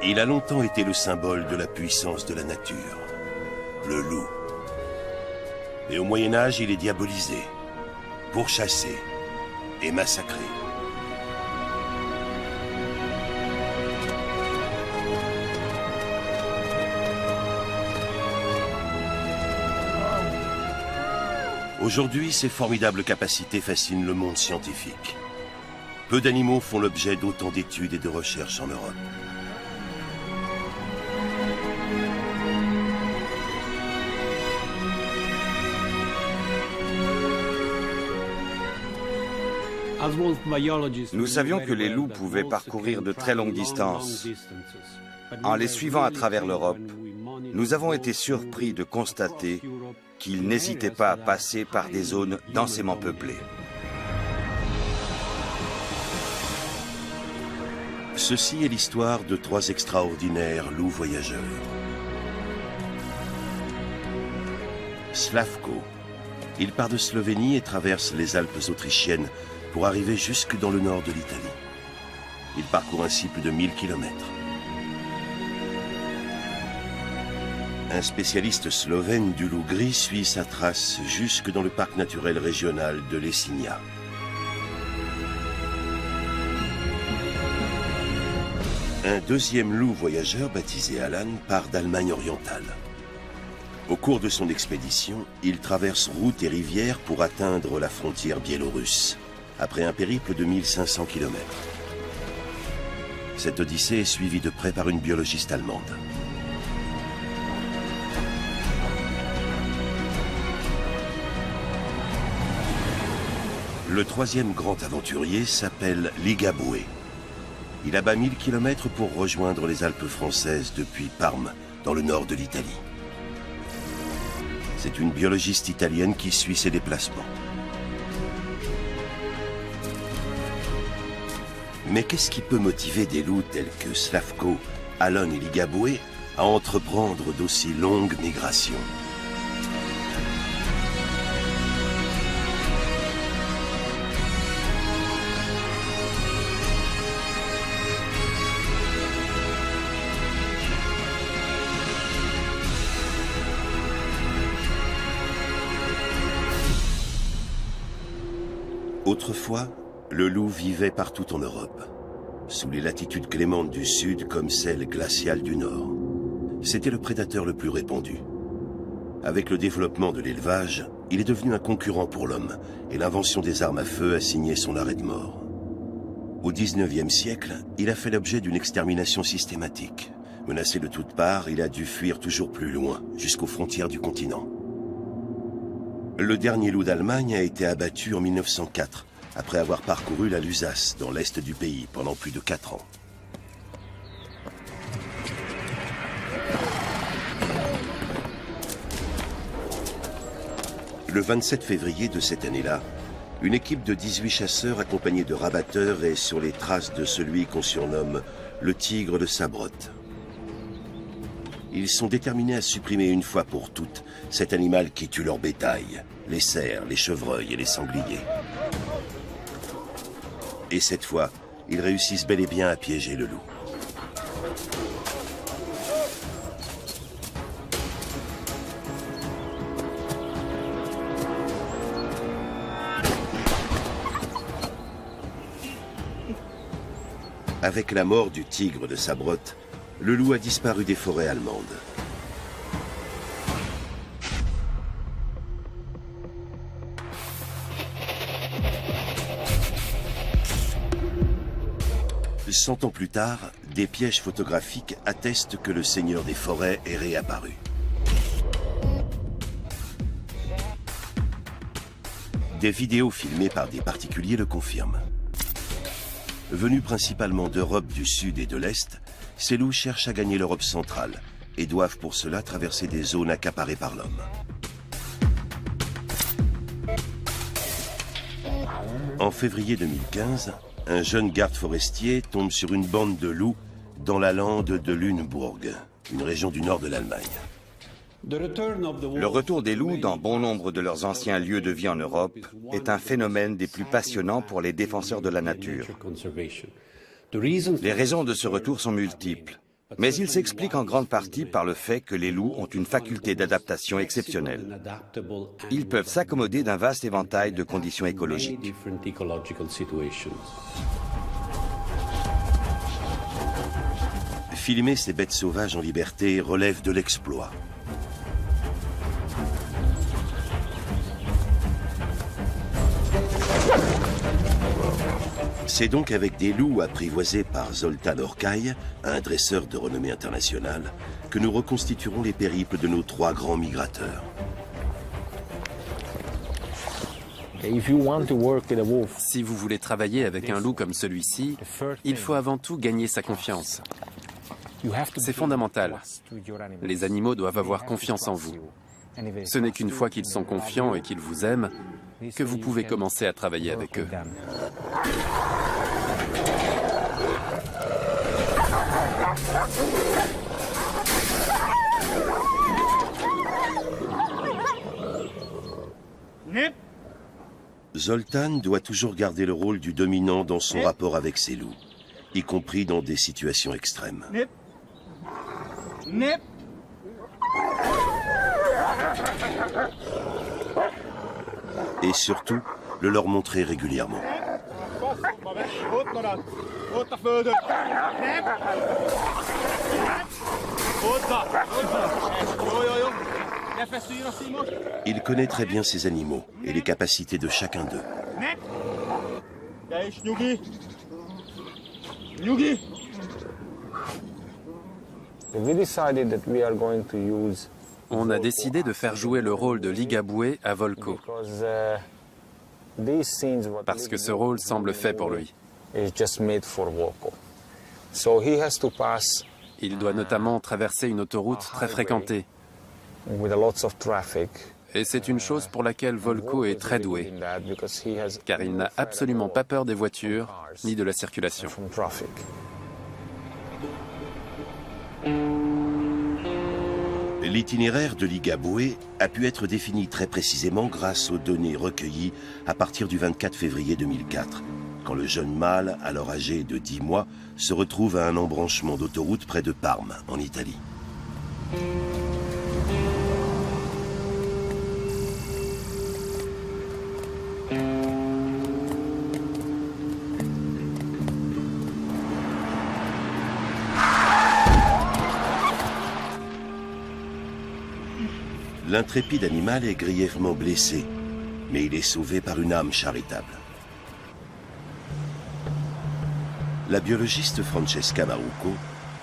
Il a longtemps été le symbole de la puissance de la nature, le loup. Et au Moyen-Âge, il est diabolisé, pourchassé et massacré. Aujourd'hui, ses formidables capacités fascinent le monde scientifique. Peu d'animaux font l'objet d'autant d'études et de recherches en Europe. Nous savions que les loups pouvaient parcourir de très longues distances. En les suivant à travers l'Europe, nous avons été surpris de constater qu'ils n'hésitaient pas à passer par des zones densément peuplées. Ceci est l'histoire de 3 extraordinaires loups voyageurs. Slavko. Il part de Slovénie et traverse les Alpes autrichiennes pour arriver jusque dans le nord de l'Italie. Il parcourt ainsi plus de 1000 km. Un spécialiste slovène du loup gris suit sa trace jusque dans le parc naturel régional de Lessinja. Un deuxième loup voyageur, baptisé Alan, part d'Allemagne orientale. Au cours de son expédition, il traverse routes et rivières pour atteindre la frontière biélorusse, après un périple de 1500 km. Cette odyssée est suivie de près par une biologiste allemande. Le troisième grand aventurier s'appelle Ligabue. Il abat 1000 km pour rejoindre les Alpes françaises depuis Parme, dans le nord de l'Italie. C'est une biologiste italienne qui suit ses déplacements. Mais qu'est-ce qui peut motiver des loups tels que Slavko, Alan et Ligabue à entreprendre d'aussi longues migrations ? Autrefois, le loup vivait partout en Europe, sous les latitudes clémentes du sud comme celles glaciales du nord. C'était le prédateur le plus répandu. Avec le développement de l'élevage, il est devenu un concurrent pour l'homme et l'invention des armes à feu a signé son arrêt de mort. Au XIXe siècle, il a fait l'objet d'une extermination systématique. Menacé de toutes parts, il a dû fuir toujours plus loin, jusqu'aux frontières du continent. Le dernier loup d'Allemagne a été abattu en 1904, après avoir parcouru la Lusace, dans l'est du pays, pendant plus de 4 ans. Le 27 février de cette année-là, une équipe de 18 chasseurs accompagnés de rabatteurs est sur les traces de celui qu'on surnomme le tigre de Sabroth. Ils sont déterminés à supprimer une fois pour toutes cet animal qui tue leur bétail, les cerfs, les chevreuils et les sangliers. Et cette fois, ils réussissent bel et bien à piéger le loup. Avec la mort du tigre de Sabroth, le loup a disparu des forêts allemandes. Cent ans plus tard, des pièges photographiques attestent que le seigneur des forêts est réapparu. Des vidéos filmées par des particuliers le confirment. Venus principalement d'Europe du Sud et de l'Est, ces loups cherchent à gagner l'Europe centrale et doivent pour cela traverser des zones accaparées par l'homme. En février 2015, un jeune garde forestier tombe sur une bande de loups dans la lande de Lunebourg, une région du nord de l'Allemagne. Le retour des loups dans bon nombre de leurs anciens lieux de vie en Europe est un phénomène des plus passionnants pour les défenseurs de la nature. Les raisons de ce retour sont multiples. Mais il s'explique en grande partie par le fait que les loups ont une faculté d'adaptation exceptionnelle. Ils peuvent s'accommoder d'un vaste éventail de conditions écologiques. Filmer ces bêtes sauvages en liberté relève de l'exploit. C'est donc avec des loups apprivoisés par Zoltán Orkai, un dresseur de renommée internationale, que nous reconstituerons les périples de nos 3 grands migrateurs. Si vous voulez travailler avec un loup comme celui-ci, il faut avant tout gagner sa confiance. C'est fondamental. Les animaux doivent avoir confiance en vous. Ce n'est qu'une fois qu'ils sont confiants et qu'ils vous aiment que vous pouvez commencer à travailler avec eux. Zoltán doit toujours garder le rôle du dominant dans son rapport avec ses loups, y compris dans des situations extrêmes. Et surtout, le leur montrer régulièrement. Il connaît très bien ses animaux et les capacités de chacun d'eux. On a décidé de faire jouer le rôle de Ligabue à Volko, parce que ce rôle semble fait pour lui. Il doit notamment traverser une autoroute très fréquentée. Et c'est une chose pour laquelle Volko est très doué, car il n'a absolument pas peur des voitures ni de la circulation. L'itinéraire de Ligabue a pu être défini très précisément grâce aux données recueillies à partir du 24 février 2004, quand le jeune mâle, alors âgé de 10 mois, se retrouve à un embranchement d'autoroute près de Parme, en Italie. L'intrépide animal est grièvement blessé, mais il est sauvé par une âme charitable. La biologiste Francesca Marucco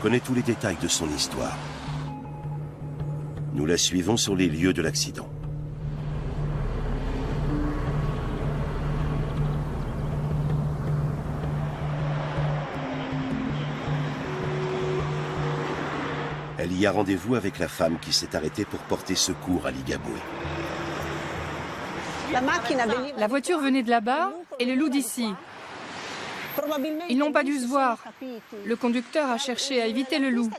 connaît tous les détails de son histoire. Nous la suivons sur les lieux de l'accident. Elle y a rendez-vous avec la femme qui s'est arrêtée pour porter secours à Ligabue. La voiture venait de là-bas et le loup d'ici. Ils n'ont pas dû se voir. Le conducteur a cherché à éviter le loup.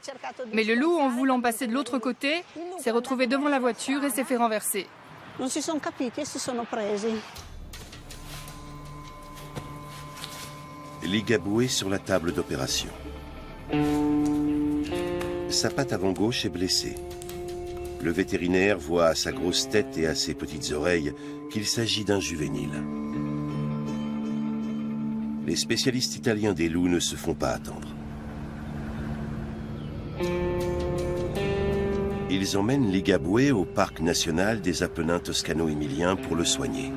Mais le loup, en voulant passer de l'autre côté, s'est retrouvé devant la voiture et s'est fait renverser. Ligabue sur la table d'opération. Sa patte avant gauche est blessée. Le vétérinaire voit à sa grosse tête et à ses petites oreilles qu'il s'agit d'un juvénile. Les spécialistes italiens des loups ne se font pas attendre. Ils emmènent Ligabue au parc national des Apennins toscano-émiliens pour le soigner.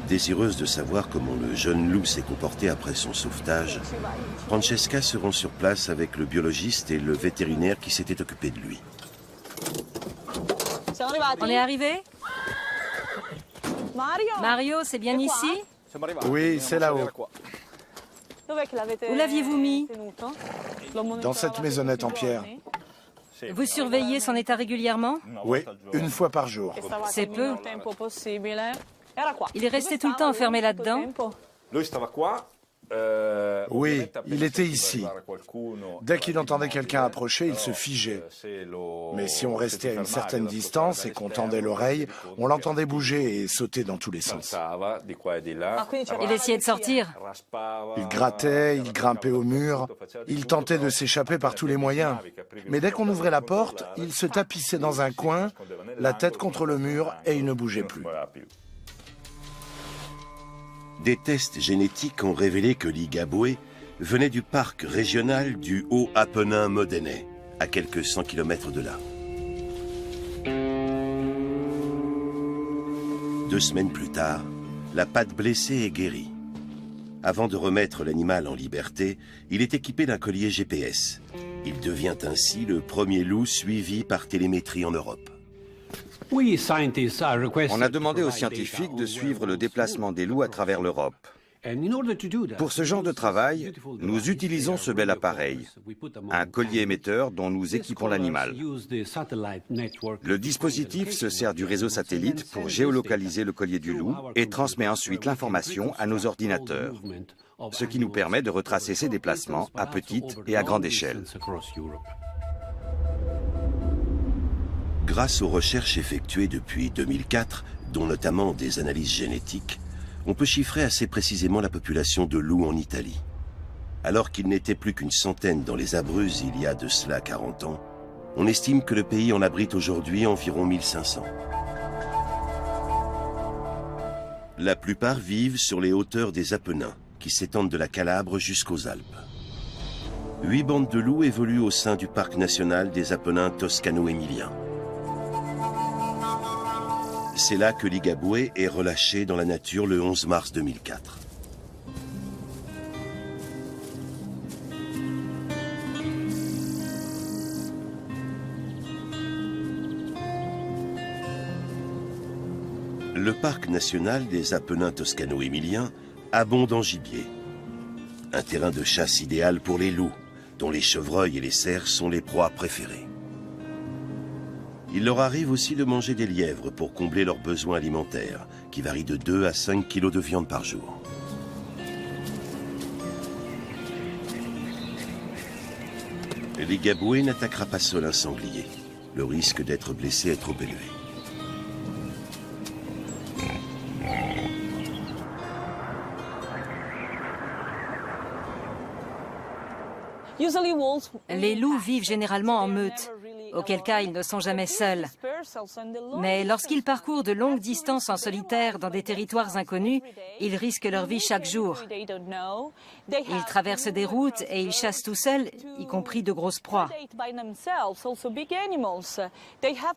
Désireuse de savoir comment le jeune loup s'est comporté après son sauvetage, Francesca se rend sur place avec le biologiste et le vétérinaire qui s'était occupé de lui. On est arrivé? Mario, c'est bien ici? Oui, c'est là-haut. Où l'aviez-vous mis? Dans cette maisonnette en pierre. Vous surveillez son état régulièrement? Oui, une fois par jour. C'est peu. Il est resté tout le temps enfermé là-dedans? Oui, il était ici. Dès qu'il entendait quelqu'un approcher, il se figeait. Mais si on restait à une certaine distance et qu'on tendait l'oreille, on l'entendait bouger et sauter dans tous les sens. Il essayait de sortir. Il grattait, il grimpait au mur, il tentait de s'échapper par tous les moyens. Mais dès qu'on ouvrait la porte, il se tapissait dans un coin, la tête contre le mur et il ne bougeait plus. Des tests génétiques ont révélé que l'Igaboué venait du parc régional du Haut-Appennin modénais, à quelques 100 km de là. 2 semaines plus tard, la patte blessée est guérie. Avant de remettre l'animal en liberté, il est équipé d'un collier GPS. Il devient ainsi le premier loup suivi par télémétrie en Europe. On a demandé aux scientifiques de suivre le déplacement des loups à travers l'Europe. Pour ce genre de travail, nous utilisons ce bel appareil, un collier émetteur dont nous équipons l'animal. Le dispositif se sert du réseau satellite pour géolocaliser le collier du loup et transmet ensuite l'information à nos ordinateurs, ce qui nous permet de retracer ses déplacements à petite et à grande échelle. Grâce aux recherches effectuées depuis 2004, dont notamment des analyses génétiques, on peut chiffrer assez précisément la population de loups en Italie. Alors qu'il n'était plus qu'une centaine dans les Abruzzes il y a de cela 40 ans, on estime que le pays en abrite aujourd'hui environ 1500. La plupart vivent sur les hauteurs des Apennins, qui s'étendent de la Calabre jusqu'aux Alpes. 8 bandes de loups évoluent au sein du parc national des Apennins toscano-émiliens. C'est là que l'Igaboué est relâché dans la nature le 11 mars 2004. Le parc national des Apennins toscano-émiliens abonde en gibier. Un terrain de chasse idéal pour les loups, dont les chevreuils et les cerfs sont les proies préférées. Il leur arrive aussi de manger des lièvres pour combler leurs besoins alimentaires, qui varient de 2 à 5 kilos de viande par jour. L'Igaboué n'attaquera pas seul un sanglier. Le risque d'être blessé est trop élevé. Les loups vivent généralement en meute, auquel cas ils ne sont jamais seuls. Mais lorsqu'ils parcourent de longues distances en solitaire dans des territoires inconnus, ils risquent leur vie chaque jour. Ils traversent des routes et ils chassent tout seuls, y compris de grosses proies.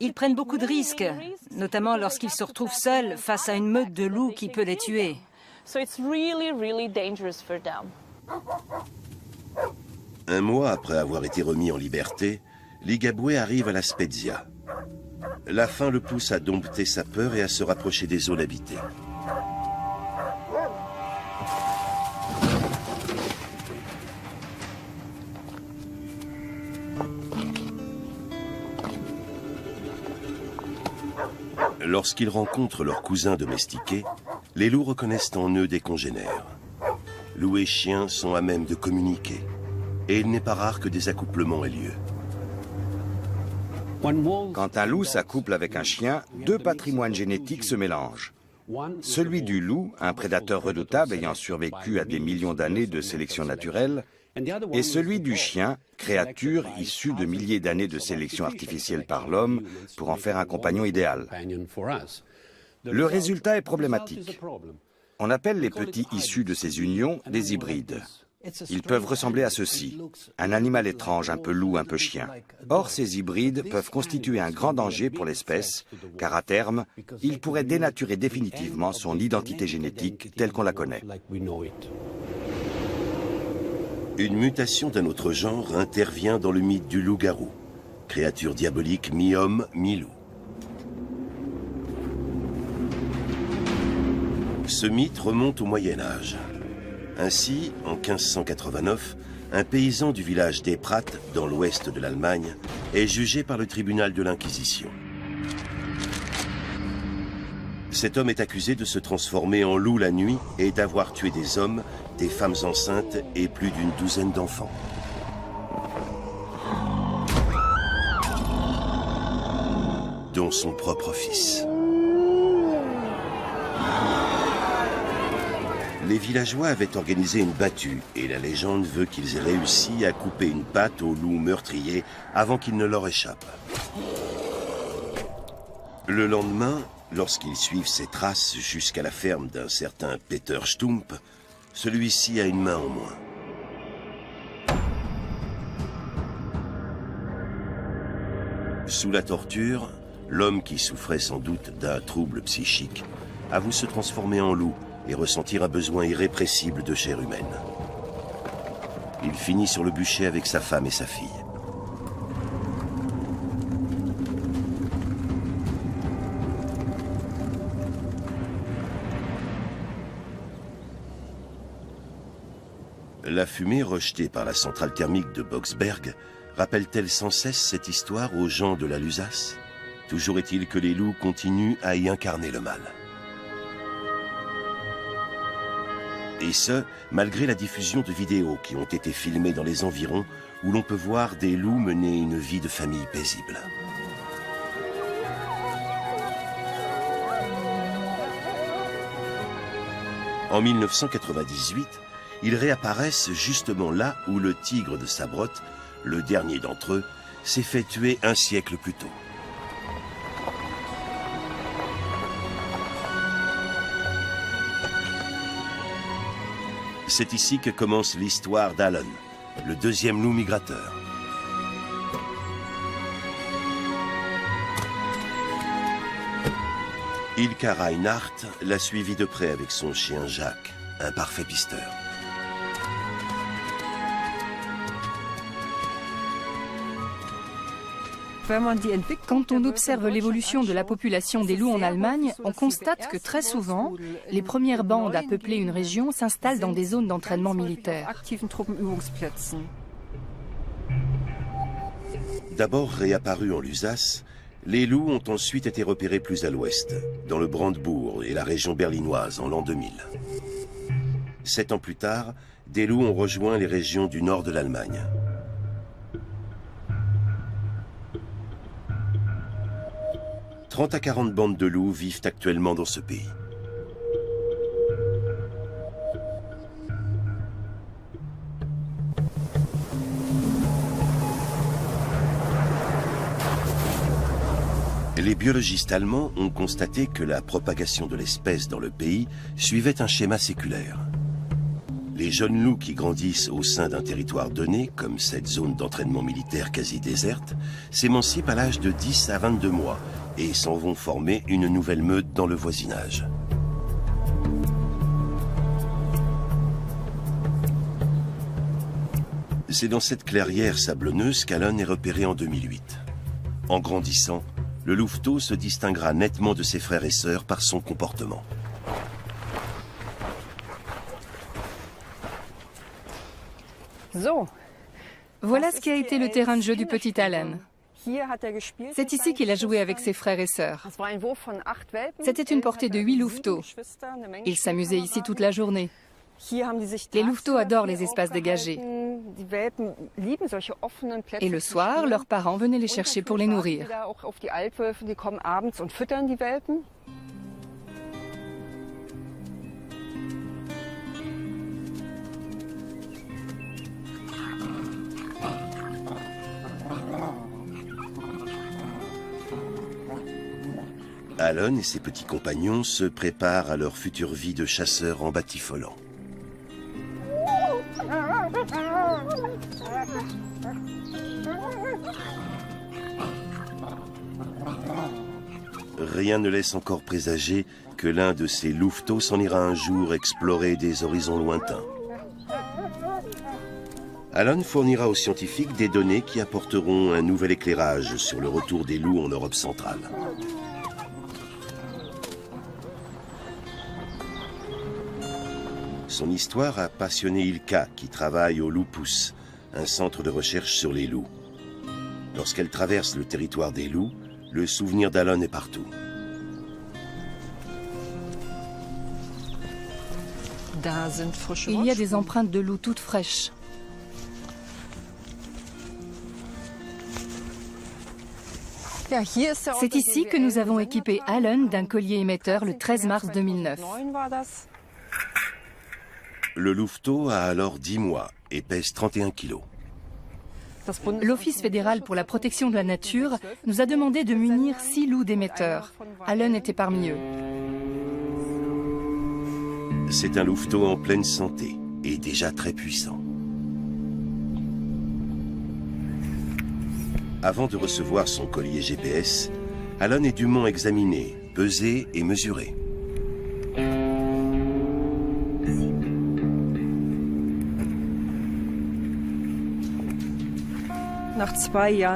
Ils prennent beaucoup de risques, notamment lorsqu'ils se retrouvent seuls face à une meute de loups qui peut les tuer. Un mois après avoir été remis en liberté, l'Igaboué arrive à la Spezia. La faim le pousse à dompter sa peur et à se rapprocher des zones habitées. Lorsqu'ils rencontrent leurs cousins domestiqués, les loups reconnaissent en eux des congénères. Loups et chiens sont à même de communiquer. Et il n'est pas rare que des accouplements aient lieu. Quand un loup s'accouple avec un chien, 2 patrimoines génétiques se mélangent. Celui du loup, un prédateur redoutable ayant survécu à des millions d'années de sélection naturelle, et celui du chien, créature issue de milliers d'années de sélection artificielle par l'homme pour en faire un compagnon idéal. Le résultat est problématique. On appelle les petits issus de ces unions des hybrides. Ils peuvent ressembler à ceci, un animal étrange, un peu loup, un peu chien. Or, ces hybrides peuvent constituer un grand danger pour l'espèce, car à terme, ils pourraient dénaturer définitivement son identité génétique telle qu'on la connaît. Une mutation d'un autre genre intervient dans le mythe du loup-garou, créature diabolique mi-homme, mi-loup. Ce mythe remonte au Moyen-Âge. Ainsi, en 1589, un paysan du village d'Eprat, dans l'ouest de l'Allemagne, est jugé par le tribunal de l'Inquisition. Cet homme est accusé de se transformer en loup la nuit et d'avoir tué des hommes, des femmes enceintes et plus d'une douzaine d'enfants. Dont son propre fils. Les villageois avaient organisé une battue et la légende veut qu'ils aient réussi à couper une patte au loup meurtrier avant qu'il ne leur échappe. Le lendemain, lorsqu'ils suivent ses traces jusqu'à la ferme d'un certain Peter Stump, celui-ci a une main en moins. Sous la torture, l'homme qui souffrait sans doute d'un trouble psychique avoue se transformer en loup et ressentir un besoin irrépressible de chair humaine. Il finit sur le bûcher avec sa femme et sa fille. La fumée rejetée par la centrale thermique de Boxberg rappelle-t-elle sans cesse cette histoire aux gens de la Lusace? Toujours est-il que les loups continuent à y incarner le mal. Et ce, malgré la diffusion de vidéos qui ont été filmées dans les environs où l'on peut voir des loups mener une vie de famille paisible. En 1998, ils réapparaissent justement là où le tigre de Sabroth, le dernier d'entre eux, s'est fait tuer un siècle plus tôt. C'est ici que commence l'histoire d'Alon, le deuxième loup migrateur. Ilka Reinhardt l'a suivi de près avec son chien Jacques, un parfait pisteur. Quand on observe l'évolution de la population des loups en Allemagne, on constate que très souvent, les premières bandes à peupler une région s'installent dans des zones d'entraînement militaire. D'abord réapparus en Lusace, les loups ont ensuite été repérés plus à l'ouest, dans le Brandebourg et la région berlinoise en l'an 2000. 7 ans plus tard, des loups ont rejoint les régions du nord de l'Allemagne. « 30 à 40 bandes de loups vivent actuellement dans ce pays. Les biologistes allemands ont constaté que la propagation de l'espèce dans le pays suivait un schéma séculaire. Les jeunes loups qui grandissent au sein d'un territoire donné, comme cette zone d'entraînement militaire quasi déserte, s'émancipent à l'âge de 10 à 22 mois et s'en vont former une nouvelle meute dans le voisinage. C'est dans cette clairière sablonneuse qu'Alon est repéré en 2008. En grandissant, le louveteau se distinguera nettement de ses frères et sœurs par son comportement. Voilà ce qui a été le terrain de jeu du petit Allen. C'est ici qu'il a joué avec ses frères et sœurs. C'était une portée de 8 louveteaux. Ils s'amusaient ici toute la journée. Les louveteaux adorent les espaces dégagés. Et le soir, leurs parents venaient les chercher pour les nourrir. Alon et ses petits compagnons se préparent à leur future vie de chasseurs en batifolant. Rien ne laisse encore présager que l'un de ces louveteaux s'en ira un jour explorer des horizons lointains. Alon fournira aux scientifiques des données qui apporteront un nouvel éclairage sur le retour des loups en Europe centrale. Son histoire a passionné Ilka, qui travaille au Loupus, un centre de recherche sur les loups. Lorsqu'elle traverse le territoire des loups, le souvenir d'Alon est partout. Il y a des empreintes de loup toutes fraîches. C'est ici que nous avons équipé Allen d'un collier émetteur le 13 mars 2009. Le louveteau a alors 10 mois et pèse 31 kilos. L'Office fédéral pour la protection de la nature nous a demandé de munir 6 loups d'émetteurs. Allen était parmi eux. C'est un louveteau en pleine santé et déjà très puissant. Avant de recevoir son collier GPS, Allen est dûment examiné, pesé et mesuré.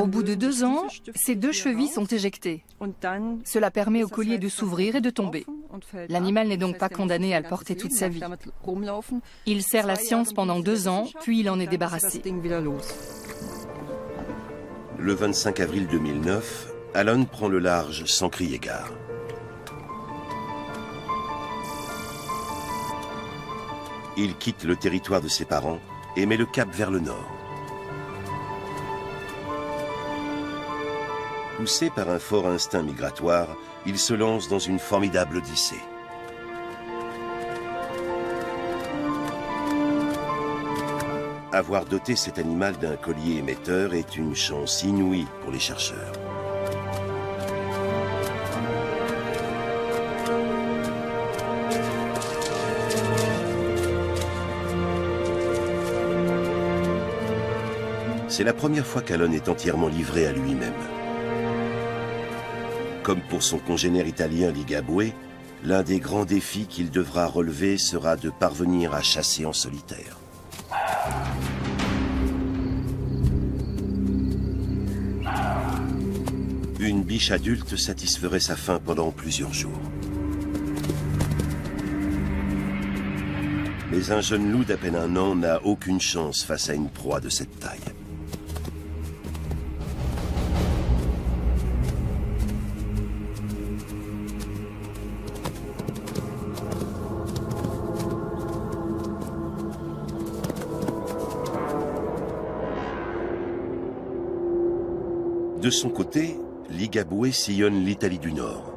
Au bout de 2 ans, ces 2 chevilles sont éjectées. Cela permet au collier de s'ouvrir et de tomber. L'animal n'est donc pas condamné à le porter toute sa vie. Il sert la science pendant 2 ans, puis il en est débarrassé. Le 25 avril 2009, Allen prend le large sans crier gare. Il quitte le territoire de ses parents et met le cap vers le nord. Poussé par un fort instinct migratoire, il se lance dans une formidable odyssée. Avoir doté cet animal d'un collier émetteur est une chance inouïe pour les chercheurs. C'est la première fois qu'Allen est entièrement livré à lui-même. Comme pour son congénère italien Ligabue, l'un des grands défis qu'il devra relever sera de parvenir à chasser en solitaire. Une biche adulte satisferait sa faim pendant plusieurs jours. Mais un jeune loup d'à peine 1 an n'a aucune chance face à une proie de cette taille. De son côté, Ligabue sillonne l'Italie du Nord.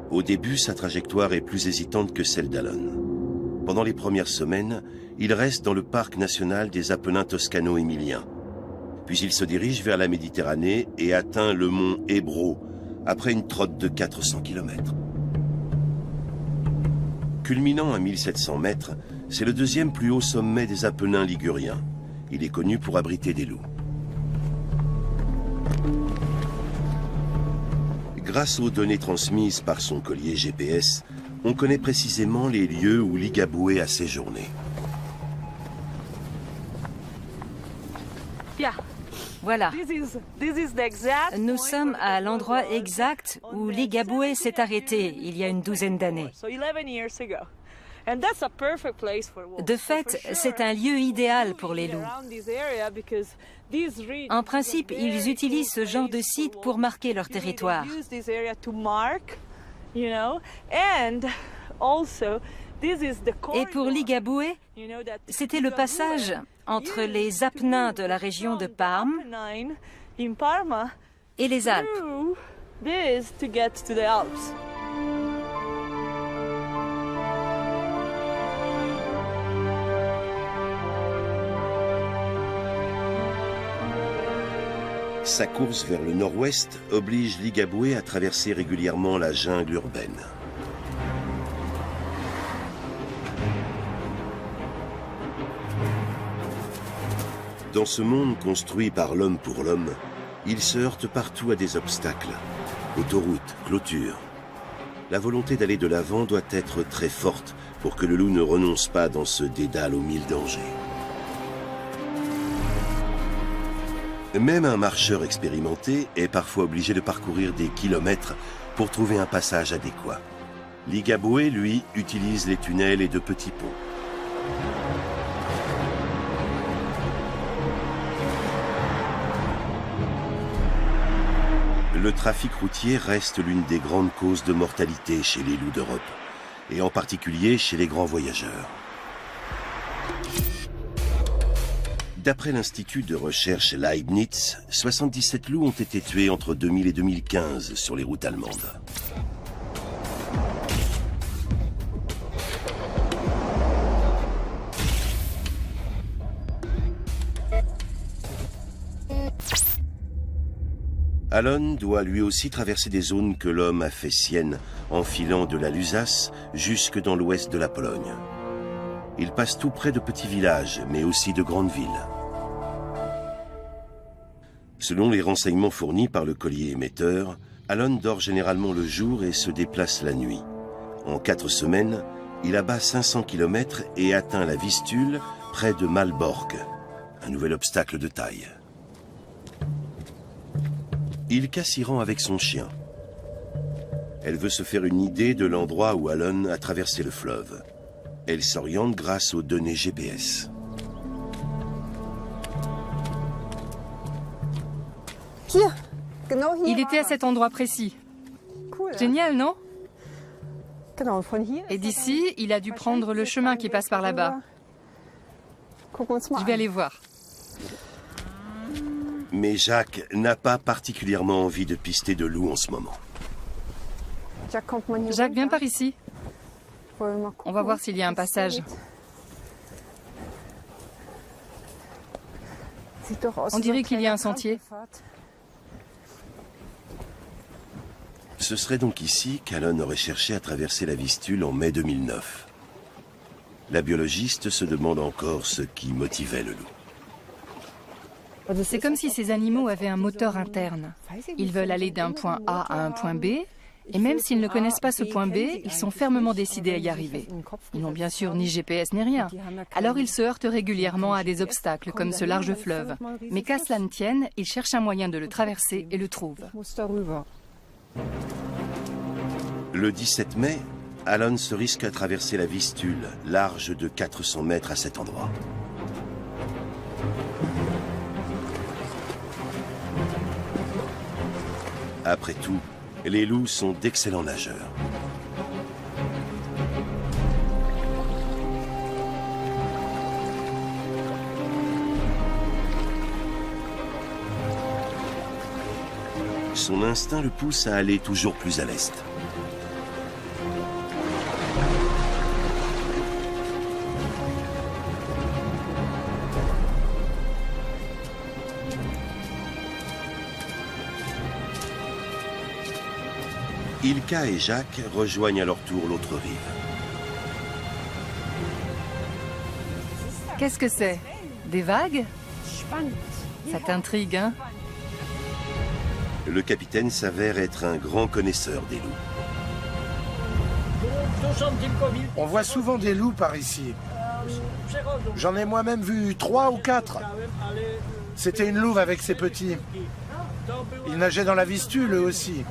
Au début, sa trajectoire est plus hésitante que celle d'Allen. Pendant les premières semaines, il reste dans le parc national des Apennins toscano-émiliens. Puis il se dirige vers la Méditerranée et atteint le mont Ebro après une trotte de 400 km. Culminant à 1700 mètres, c'est le 2e plus haut sommet des Apennins liguriens. Il est connu pour abriter des loups. Grâce aux données transmises par son collier GPS, on connaît précisément les lieux où Ligabue a séjourné. Voilà. Nous sommes à l'endroit exact où Ligabue s'est arrêté il y a une 12aine d'années. De fait, c'est un lieu idéal pour les loups. En principe, ils utilisent ce genre de site pour marquer leur territoire. Et pour Ligabue, c'était le passage entre les Apennins de la région de Parme et les Alpes. Sa course vers le nord-ouest oblige Ligabue à traverser régulièrement la jungle urbaine. Dans ce monde construit par l'homme pour l'homme, il se heurte partout à des obstacles. Autoroutes, clôtures. La volonté d'aller de l'avant doit être très forte pour que le loup ne renonce pas dans ce dédale aux 1000 dangers. Même un marcheur expérimenté est parfois obligé de parcourir des kilomètres pour trouver un passage adéquat. Ligabue, lui, utilise les tunnels et de petits ponts. Le trafic routier reste l'une des grandes causes de mortalité chez les loups d'Europe. et en particulier chez les grands voyageurs. D'après l'Institut de recherche Leibniz, 77 loups ont été tués entre 2000 et 2015 sur les routes allemandes. Alon doit lui aussi traverser des zones que l'homme a fait siennes, en filant de la Lusace jusque dans l'ouest de la Pologne. Il passe tout près de petits villages, mais aussi de grandes villes. Selon les renseignements fournis par le collier émetteur, Alon dort généralement le jour et se déplace la nuit. En 4 semaines, il abat 500 km et atteint la Vistule près de Malbork, un nouvel obstacle de taille. Ilka s'y rend avec son chien. Elle veut se faire une idée de l'endroit où Alon a traversé le fleuve. Elle s'oriente grâce aux données GPS. Il était à cet endroit précis. Génial, non? Et d'ici, il a dû prendre le chemin qui passe par là-bas. Je vais aller voir. Mais Jacques n'a pas particulièrement envie de pister de loups en ce moment. Jacques, viens par ici. On va voir s'il y a un passage. On dirait qu'il y a un sentier. Ce serait donc ici qu'Alon aurait cherché à traverser la Vistule en mai 2009. La biologiste se demande encore ce qui motivait le loup. C'est comme si ces animaux avaient un moteur interne. Ils veulent aller d'un point A à un point B, et même s'ils ne connaissent pas ce point B, ils sont fermement décidés à y arriver. Ils n'ont bien sûr ni GPS ni rien. Alors ils se heurtent régulièrement à des obstacles comme ce large fleuve. Mais qu'à cela ne tienne, ils cherchent un moyen de le traverser et le trouvent. Le 17 mai, Alon se risque à traverser la Vistule, large de 400 mètres à cet endroit. Après tout, les loups sont d'excellents nageurs. Son instinct le pousse à aller toujours plus à l'est. Ilka et Jacques rejoignent à leur tour l'autre rive. Qu'est-ce que c'est? Des vagues? Ça t'intrigue, hein? Le capitaine s'avère être un grand connaisseur des loups. On voit souvent des loups par ici. J'en ai moi-même vu 3 ou 4. C'était une louve avec ses petits. Ils nageaient dans la Vistule eux aussi.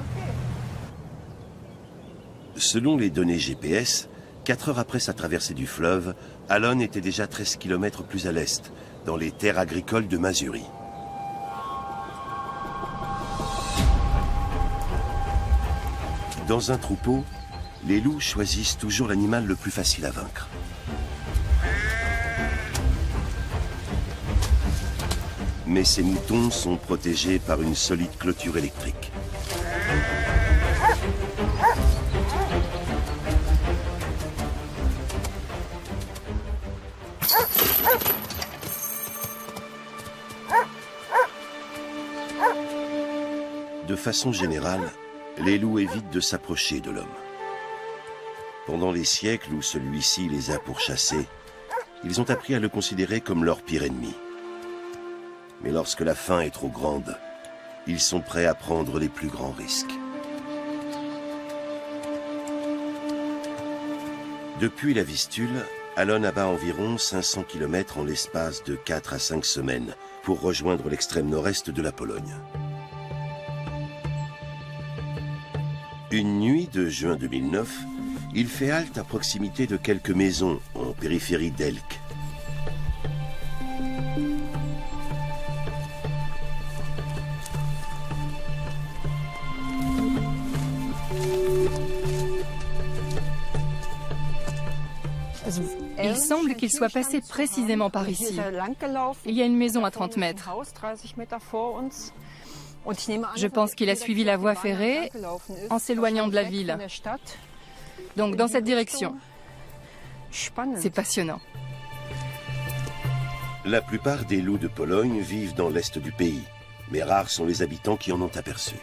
Selon les données GPS, 4 heures après sa traversée du fleuve, Alon était déjà 13 km plus à l'est, dans les terres agricoles de Masurie. Dans un troupeau, les loups choisissent toujours l'animal le plus facile à vaincre. Mais ces moutons sont protégés par une solide clôture électrique. De façon générale, les loups évitent de s'approcher de l'homme. Pendant les siècles où celui-ci les a pourchassés, ils ont appris à le considérer comme leur pire ennemi. Mais lorsque la faim est trop grande, ils sont prêts à prendre les plus grands risques. Depuis la Vistule, Alon abat environ 500 km en l'espace de 4 à 5 semaines pour rejoindre l'extrême nord-est de la Pologne. Une nuit de juin 2009, il fait halte à proximité de quelques maisons en périphérie d'Elk. Il semble qu'il soit passé précisément par ici. Il y a une maison à 30 mètres. Je pense qu'il a suivi la voie ferrée en s'éloignant de la ville. Donc dans cette direction. C'est passionnant. La plupart des loups de Pologne vivent dans l'est du pays, mais rares sont les habitants qui en ont aperçu.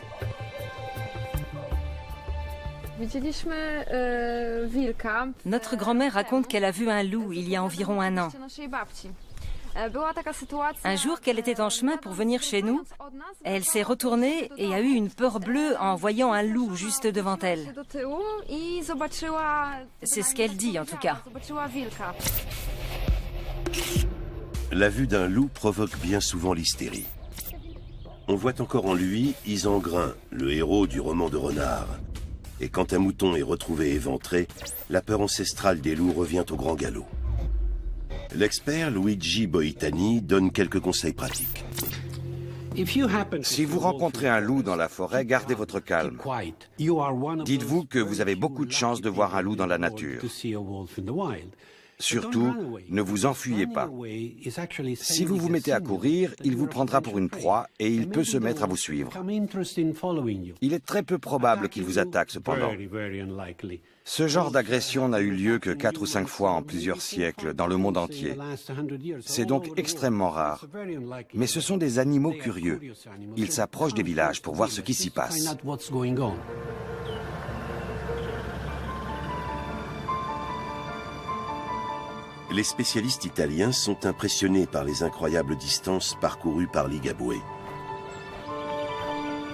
Notre grand-mère raconte qu'elle a vu un loup il y a environ 1 an. Un jour qu'elle était en chemin pour venir chez nous, elle s'est retournée et a eu une peur bleue en voyant un loup juste devant elle. C'est ce qu'elle dit en tout cas. La vue d'un loup provoque bien souvent l'hystérie. On voit encore en lui Isengrin, le héros du roman de Renard. Et quand un mouton est retrouvé éventré, la peur ancestrale des loups revient au grand galop. L'expert Luigi Boitani donne quelques conseils pratiques. Si vous rencontrez un loup dans la forêt, gardez votre calme. Dites-vous que vous avez beaucoup de chance de voir un loup dans la nature. Surtout, ne vous enfuyez pas. Si vous vous mettez à courir, il vous prendra pour une proie et il peut se mettre à vous suivre. Il est très peu probable qu'il vous attaque cependant. Ce genre d'agression n'a eu lieu que 4 ou 5 fois en plusieurs siècles dans le monde entier. C'est donc extrêmement rare. Mais ce sont des animaux curieux. Ils s'approchent des villages pour voir ce qui s'y passe. Les spécialistes italiens sont impressionnés par les incroyables distances parcourues par Ligabue.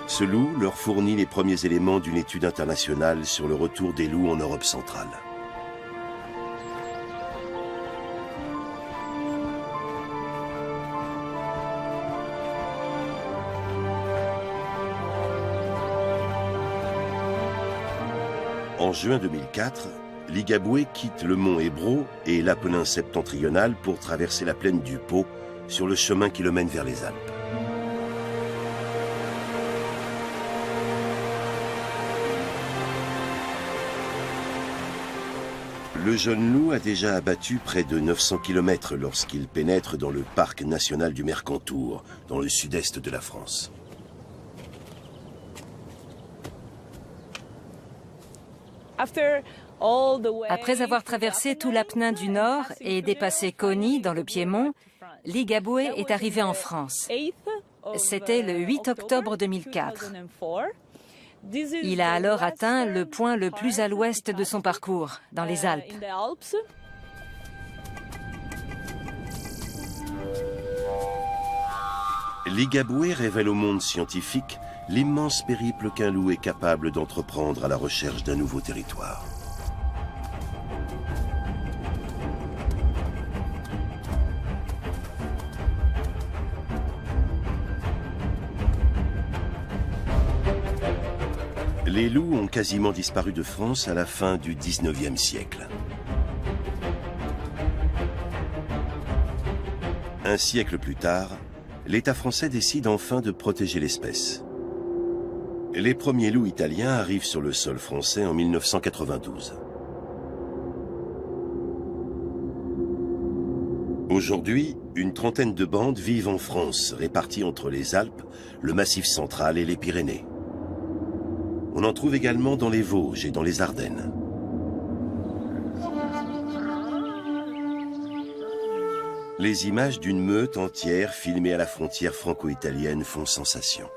Ce loup leur fournit les premiers éléments d'une étude internationale sur le retour des loups en Europe centrale. En juin 2004, Ligabue quitte le mont Hébro et l'Apennin septentrional pour traverser la plaine du Pô sur le chemin qui le mène vers les Alpes. Le jeune loup a déjà abattu près de 900 km lorsqu'il pénètre dans le parc national du Mercantour, dans le sud-est de la France. Après avoir traversé tout l'Apennin du Nord et dépassé Coni dans le Piémont, Ligabue est arrivé en France. C'était le 8 octobre 2004. Il a alors atteint le point le plus à l'ouest de son parcours, dans les Alpes. Ligabue révèle au monde scientifique l'immense périple qu'un loup est capable d'entreprendre à la recherche d'un nouveau territoire. Les loups ont quasiment disparu de France à la fin du XIXe siècle. Un siècle plus tard, l'État français décide enfin de protéger l'espèce. Les premiers loups italiens arrivent sur le sol français en 1992. Aujourd'hui, une trentaine de bandes vivent en France, réparties entre les Alpes, le Massif central et les Pyrénées. On en trouve également dans les Vosges et dans les Ardennes. Les images d'une meute entière filmée à la frontière franco-italienne font sensation.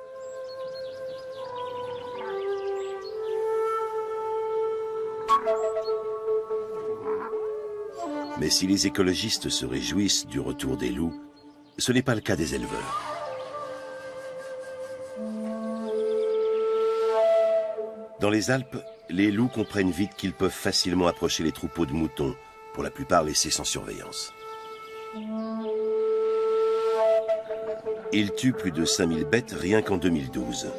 Mais si les écologistes se réjouissent du retour des loups, ce n'est pas le cas des éleveurs. Dans les Alpes, les loups comprennent vite qu'ils peuvent facilement approcher les troupeaux de moutons, pour la plupart laissés sans surveillance. Ils tuent plus de 5000 bêtes rien qu'en 2012.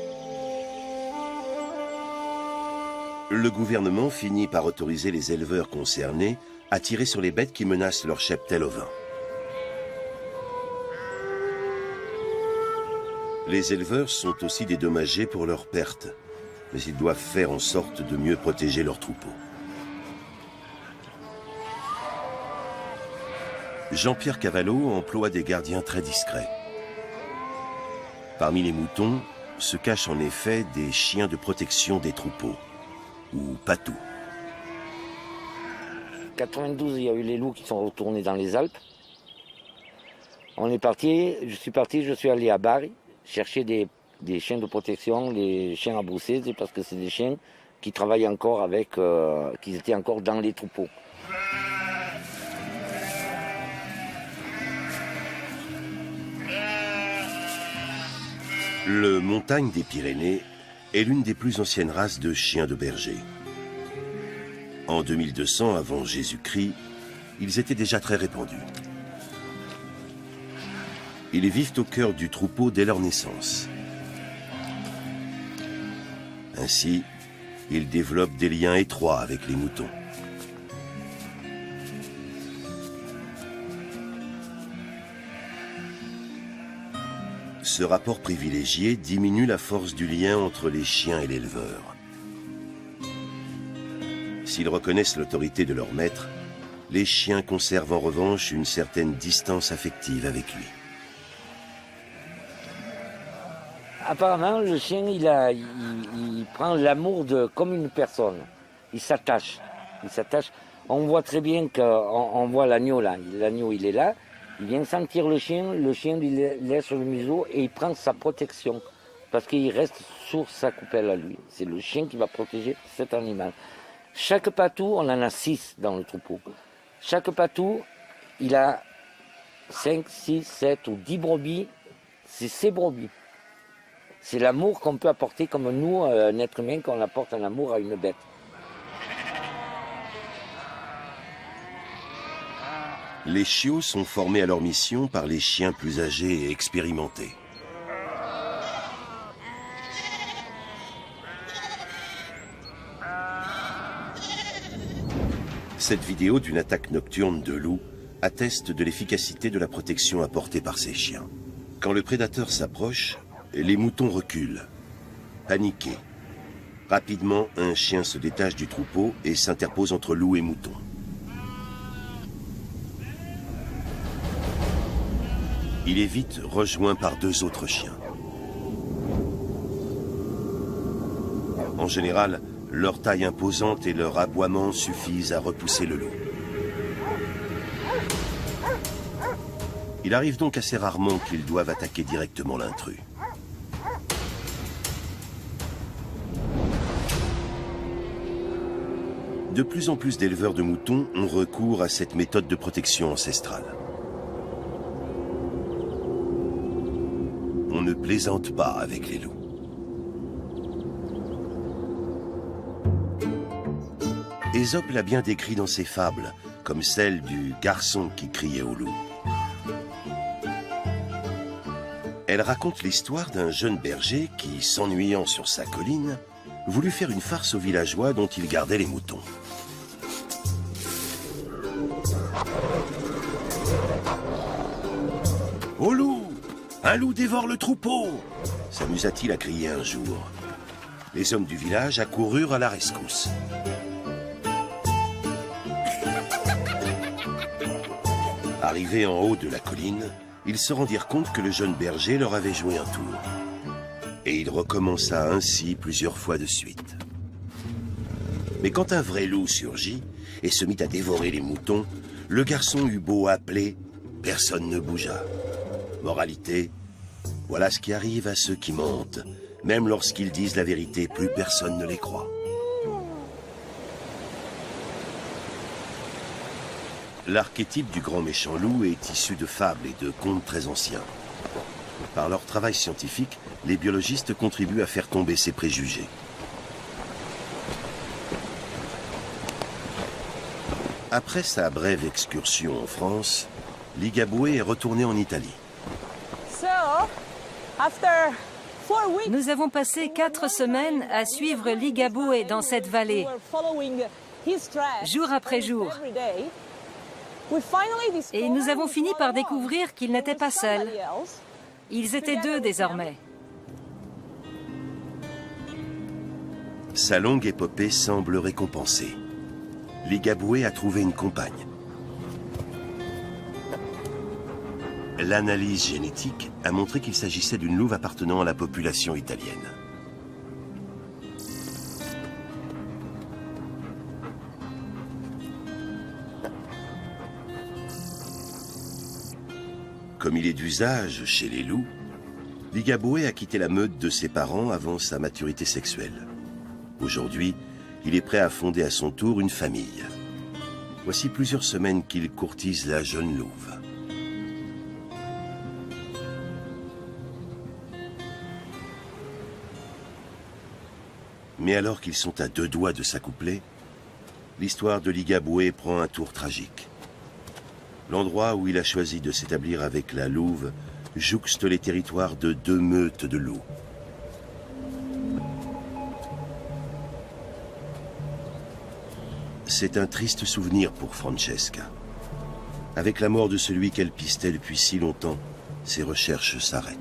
Le gouvernement finit par autoriser les éleveurs concernés à tirer sur les bêtes qui menacent leur cheptel ovin. Les éleveurs sont aussi dédommagés pour leurs pertes, mais ils doivent faire en sorte de mieux protéger leurs troupeaux. Jean-Pierre Cavallo emploie des gardiens très discrets. Parmi les moutons se cachent en effet des chiens de protection des troupeaux, ou patous. En 92, il y a eu les loups qui sont retournés dans les Alpes. Je suis allé à Bari chercher des chiens de protection, des chiens à brousser, parce que c'est des chiens qui travaillent encore qui étaient encore dans les troupeaux. Le Montagne des Pyrénées est l'une des plus anciennes races de chiens de berger. En 2200 avant Jésus-Christ, ils étaient déjà très répandus. Ils vivent au cœur du troupeau dès leur naissance. Ainsi, ils développent des liens étroits avec les moutons. Ce rapport privilégié diminue la force du lien entre les chiens et l'éleveur. S'ils reconnaissent l'autorité de leur maître, les chiens conservent en revanche une certaine distance affective avec lui. Apparemment, le chien, il prend l'amour comme une personne. Il s'attache. On voit très bien qu'on voit l'agneau là. L'agneau, il est là. Il vient sentir le chien lui laisse le museau et il prend sa protection. Parce qu'il reste sur sa coupelle à lui. C'est le chien qui va protéger cet animal. Chaque patou, on en a 6 dans le troupeau. Chaque patou, il a 5, 6, 7 ou 10 brebis. C'est ses brebis. C'est l'amour qu'on peut apporter comme nous, un être humain, qu'on apporte un amour à une bête. Les chiots sont formés à leur mission par les chiens plus âgés et expérimentés. Cette vidéo d'une attaque nocturne de loups atteste de l'efficacité de la protection apportée par ces chiens. Quand le prédateur s'approche, les moutons reculent, paniqués. Rapidement, un chien se détache du troupeau et s'interpose entre loup et mouton. Il est vite rejoint par 2 autres chiens. En général, leur taille imposante et leur aboiement suffisent à repousser le loup. Il arrive donc assez rarement qu'ils doivent attaquer directement l'intrus. De plus en plus d'éleveurs de moutons ont recours à cette méthode de protection ancestrale. On ne plaisante pas avec les loups. Ésope l'a bien décrit dans ses fables, comme celle du garçon qui criait au loup. Elle raconte l'histoire d'un jeune berger qui, s'ennuyant sur sa colline, voulut faire une farce aux villageois dont il gardait les moutons. Au loup! Un loup dévore le troupeau! S'amusa-t-il à crier un jour. Les hommes du village accoururent à la rescousse. Arrivés en haut de la colline, ils se rendirent compte que le jeune berger leur avait joué un tour. Et il recommença ainsi plusieurs fois de suite. Mais quand un vrai loup surgit et se mit à dévorer les moutons, le garçon eut beau appeler, personne ne bougea. Moralité, voilà ce qui arrive à ceux qui mentent. Même lorsqu'ils disent la vérité, plus personne ne les croit. L'archétype du grand méchant loup est issu de fables et de contes très anciens. Par leur travail scientifique, les biologistes contribuent à faire tomber ces préjugés. Après sa brève excursion en France, Ligabue est retourné en Italie. Nous avons passé 4 semaines à suivre Ligabue dans cette vallée, jour après jour. Et nous avons fini par découvrir qu'il n'était pas seul. Ils étaient 2 désormais. Sa longue épopée semble récompensée. Ligabue a trouvé une compagne. L'analyse génétique a montré qu'il s'agissait d'une louve appartenant à la population italienne. Comme il est d'usage chez les loups, Ligabue a quitté la meute de ses parents avant sa maturité sexuelle. Aujourd'hui, il est prêt à fonder à son tour une famille. Voici plusieurs semaines qu'il courtise la jeune louve. Mais alors qu'ils sont à 2 doigts de s'accoupler, l'histoire de Ligabue prend un tour tragique. L'endroit où il a choisi de s'établir avec la louve jouxte les territoires de 2 meutes de loups. C'est un triste souvenir pour Francesca. Avec la mort de celui qu'elle pistait depuis si longtemps, ses recherches s'arrêtent.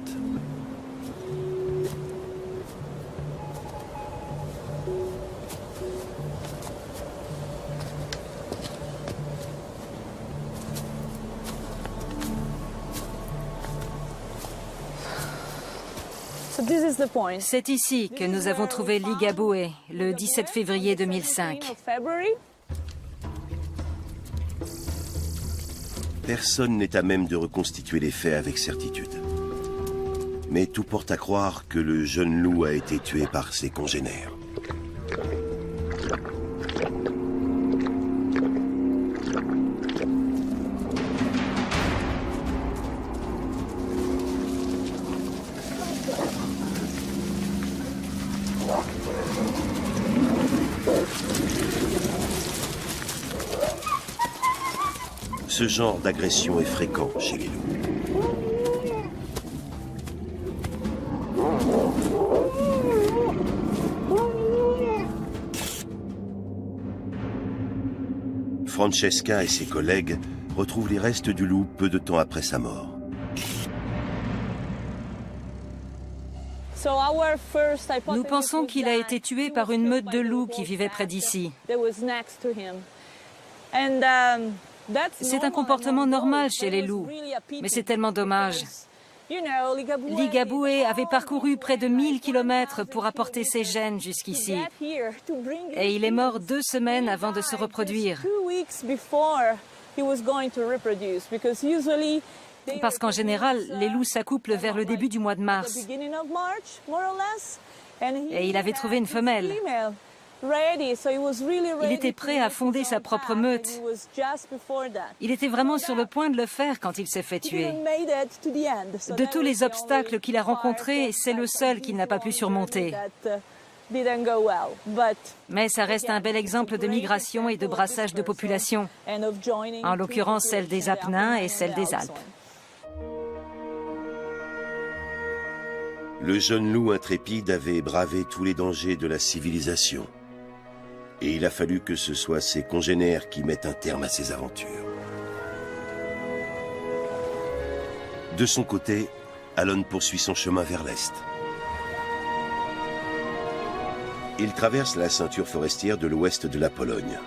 C'est ici que nous avons trouvé Ligabue, le 17 février 2005. Personne n'est à même de reconstituer les faits avec certitude. Mais tout porte à croire que le jeune loup a été tué par ses congénères. Ce genre d'agression est fréquent chez les loups. Francesca et ses collègues retrouvent les restes du loup peu de temps après sa mort. Nous pensons qu'il a été tué par une meute de loups qui vivait près d'ici. C'est un comportement normal chez les loups, mais c'est tellement dommage. Ligabue avait parcouru près de 1000 kilomètres pour apporter ses gènes jusqu'ici. Et il est mort 2 semaines avant de se reproduire. Parce qu'en général, les loups s'accouplent vers le début du mois de mars. Et il avait trouvé une femelle. Il était prêt à fonder sa propre meute. Il était vraiment sur le point de le faire quand il s'est fait tuer. De tous les obstacles qu'il a rencontrés, c'est le seul qu'il n'a pas pu surmonter. Mais ça reste un bel exemple de migration et de brassage de population, en l'occurrence celle des Apennins et celle des Alpes. Le jeune loup intrépide avait bravé tous les dangers de la civilisation. Et il a fallu que ce soit ses congénères qui mettent un terme à ses aventures. De son côté, Alon poursuit son chemin vers l'est. Il traverse la ceinture forestière de l'ouest de la Pologne.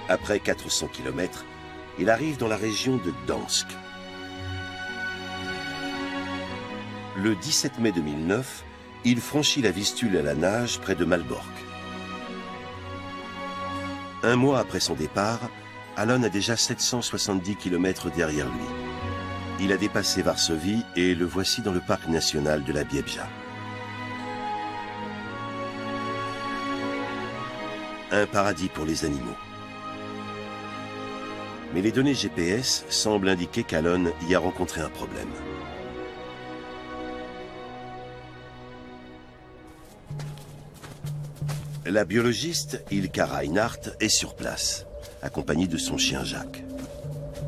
Après 400 km, il arrive dans la région de Gdansk. Le 17 mai 2009, il franchit la Vistule à la nage près de Malbork. Un mois après son départ, Alon a déjà 770 km derrière lui. Il a dépassé Varsovie et le voici dans le parc national de la Biebja. Un paradis pour les animaux. Mais les données GPS semblent indiquer qu'Alon y a rencontré un problème. La biologiste Ilka Reinhardt est sur place, accompagnée de son chien Jacques.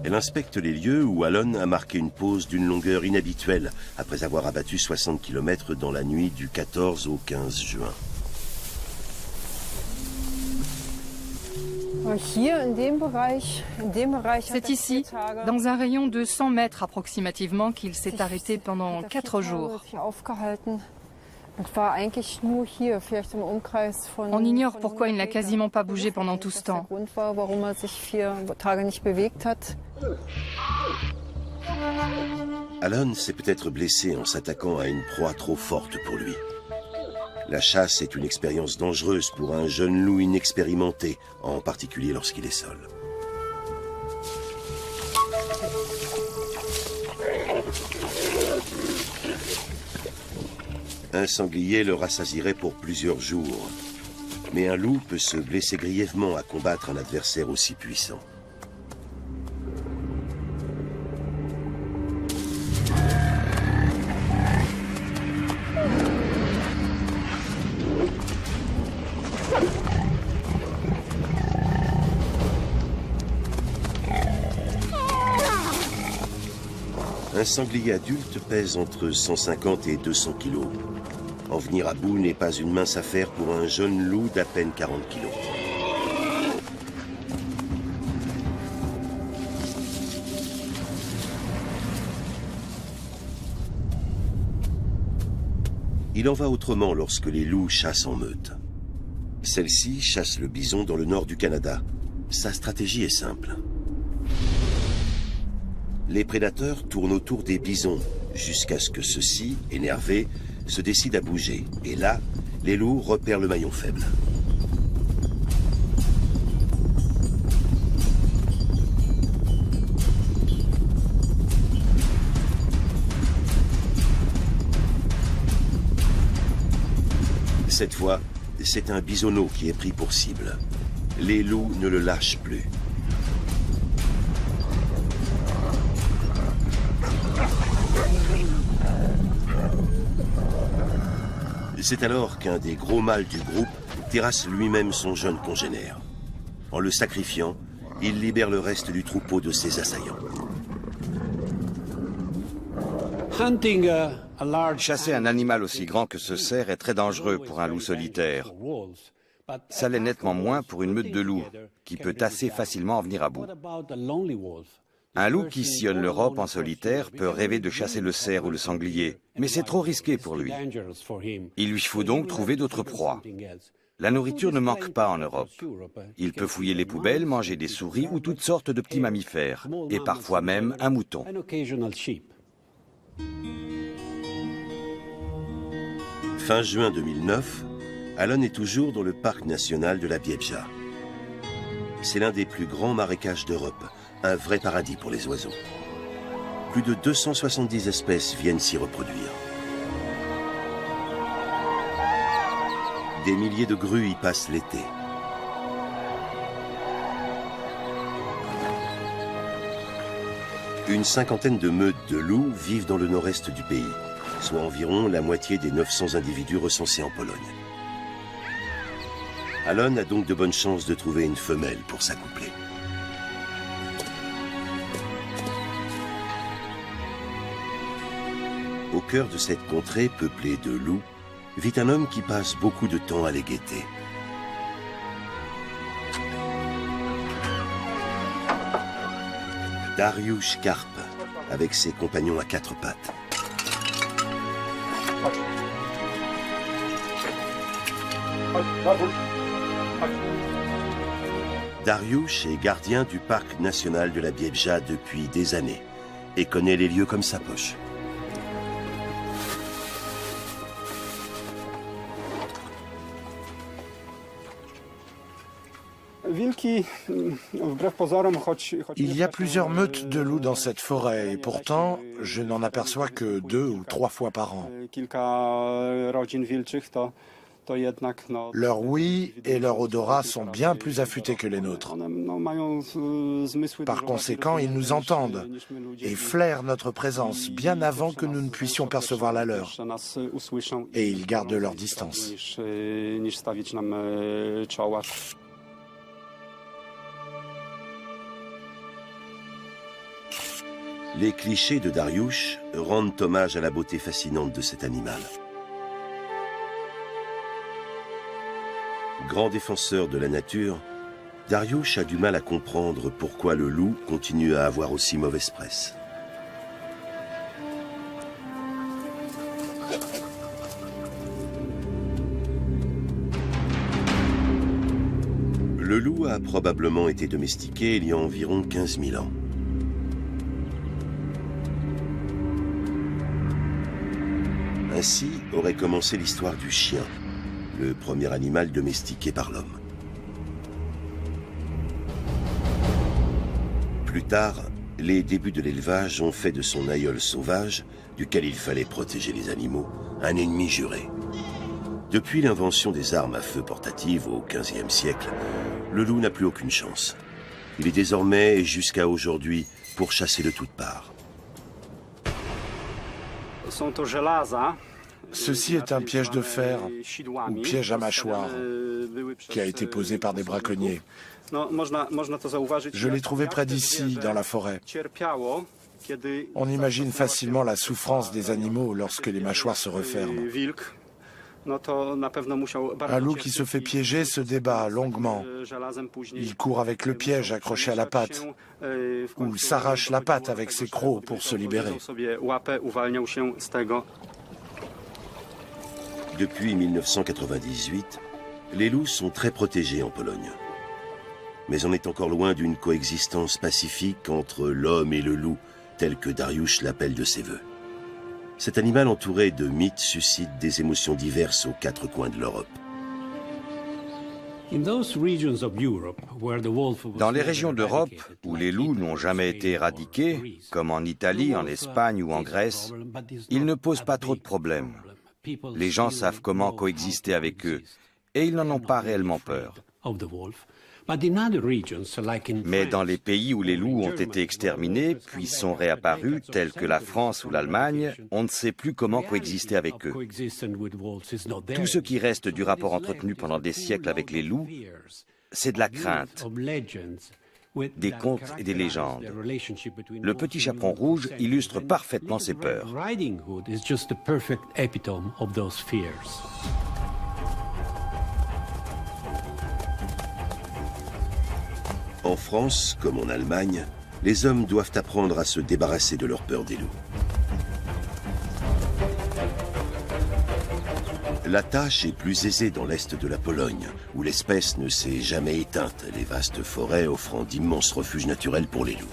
Elle inspecte les lieux où Alon a marqué une pause d'une longueur inhabituelle après avoir abattu 60 km dans la nuit du 14 au 15 juin. C'est ici, dans un rayon de 100 mètres approximativement, qu'il s'est arrêté pendant 4 jours. On ignore pourquoi il n'a quasiment pas bougé pendant tout ce temps. Alon s'est peut-être blessé en s'attaquant à une proie trop forte pour lui. La chasse est une expérience dangereuse pour un jeune loup inexpérimenté, en particulier lorsqu'il est seul. Un sanglier le rassasierait pour plusieurs jours. Mais un loup peut se blesser grièvement à combattre un adversaire aussi puissant. Un sanglier adulte pèse entre 150 et 200 kilos. En venir à bout n'est pas une mince affaire pour un jeune loup d'à peine 40 kilos. Il en va autrement lorsque les loups chassent en meute. Celle-ci chasse le bison dans le nord du Canada. Sa stratégie est simple. Les prédateurs tournent autour des bisons jusqu'à ce que ceux-ci, énervés, se décident à bouger. Et là, les loups repèrent le maillon faible. Cette fois, c'est un bisonneau qui est pris pour cible. Les loups ne le lâchent plus. C'est alors qu'un des gros mâles du groupe terrasse lui-même son jeune congénère. En le sacrifiant, il libère le reste du troupeau de ses assaillants. Chasser un animal aussi grand que ce cerf est très dangereux pour un loup solitaire. Ça l'est nettement moins pour une meute de loups, qui peut assez facilement en venir à bout. Un loup qui sillonne l'Europe en solitaire peut rêver de chasser le cerf ou le sanglier, mais c'est trop risqué pour lui. Il lui faut donc trouver d'autres proies. La nourriture ne manque pas en Europe. Il peut fouiller les poubelles, manger des souris ou toutes sortes de petits mammifères, et parfois même un mouton. Fin juin 2009, Alon est toujours dans le parc national de la Biebja. C'est l'un des plus grands marécages d'Europe, un vrai paradis pour les oiseaux. Plus de 270 espèces viennent s'y reproduire. Des milliers de grues y passent l'été. Une cinquantaine de meutes de loups vivent dans le nord-est du pays, soit environ la moitié des 900 individus recensés en Pologne. Alon a donc de bonnes chances de trouver une femelle pour s'accoupler. Au cœur de cette contrée peuplée de loups, vit un homme qui passe beaucoup de temps à les guetter. Dariusz Karp, avec ses compagnons à quatre pattes. Dariusz est gardien du parc national de la Biebja depuis des années et connaît les lieux comme sa poche. Il y a plusieurs meutes de loups dans cette forêt et pourtant, je n'en aperçois que 2 ou 3 fois par an. Leur ouïe et leur odorat sont bien plus affûtés que les nôtres. Par conséquent, ils nous entendent et flairent notre présence bien avant que nous ne puissions percevoir la leur. Et ils gardent leur distance. Les clichés de Dariusz rendent hommage à la beauté fascinante de cet animal. Grand défenseur de la nature, Dariusz a du mal à comprendre pourquoi le loup continue à avoir aussi mauvaise presse. Le loup a probablement été domestiqué il y a environ 15 000 ans. Ainsi aurait commencé l'histoire du chien, le premier animal domestiqué par l'homme. Plus tard, les débuts de l'élevage ont fait de son aïeul sauvage, duquel il fallait protéger les animaux, un ennemi juré. Depuis l'invention des armes à feu portatives au XVe siècle, le loup n'a plus aucune chance. Il est désormais, et jusqu'à aujourd'hui, pourchassé de toutes parts. Ceci est un piège de fer, ou piège à mâchoire, qui a été posé par des braconniers. Je l'ai trouvé près d'ici, dans la forêt. On imagine facilement la souffrance des animaux lorsque les mâchoires se referment. Un loup qui se fait piéger se débat longuement. Il court avec le piège accroché à la patte, ou s'arrache la patte avec ses crocs pour se libérer. Depuis 1998, les loups sont très protégés en Pologne. Mais on est encore loin d'une coexistence pacifique entre l'homme et le loup, tel que Dariusz l'appelle de ses voeux. Cet animal entouré de mythes suscite des émotions diverses aux quatre coins de l'Europe. Dans les régions d'Europe où les loups n'ont jamais été éradiqués, comme en Italie, en Espagne ou en Grèce, ils ne posent pas trop de problèmes. Les gens savent comment coexister avec eux et ils n'en ont pas réellement peur. Mais dans les pays où les loups ont été exterminés puis sont réapparus, tels que la France ou l'Allemagne, on ne sait plus comment coexister avec eux. Tout ce qui reste du rapport entretenu pendant des siècles avec les loups, c'est de la crainte, des contes et des légendes. Le petit chaperon rouge illustre parfaitement ces peurs. En France, comme en Allemagne, les hommes doivent apprendre à se débarrasser de leur peur des loups. La tâche est plus aisée dans l'est de la Pologne, où l'espèce ne s'est jamais éteinte, les vastes forêts offrant d'immenses refuges naturels pour les loups.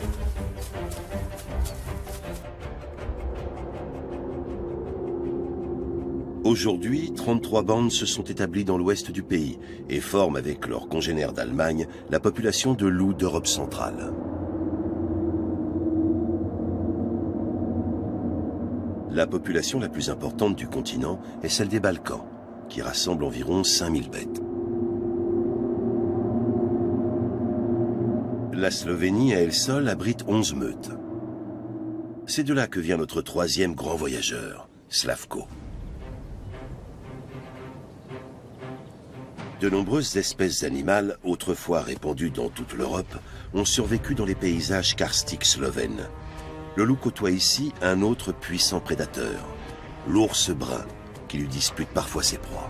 Aujourd'hui, 33 bandes se sont établies dans l'ouest du pays et forment avec leurs congénères d'Allemagne la population de loups d'Europe centrale. La population la plus importante du continent est celle des Balkans, qui rassemble environ 5000 bêtes. La Slovénie à elle seule abrite 11 meutes. C'est de là que vient notre troisième grand voyageur, Slavko. De nombreuses espèces animales, autrefois répandues dans toute l'Europe, ont survécu dans les paysages karstiques slovènes. Le loup côtoie ici un autre puissant prédateur, l'ours brun, qui lui dispute parfois ses proies.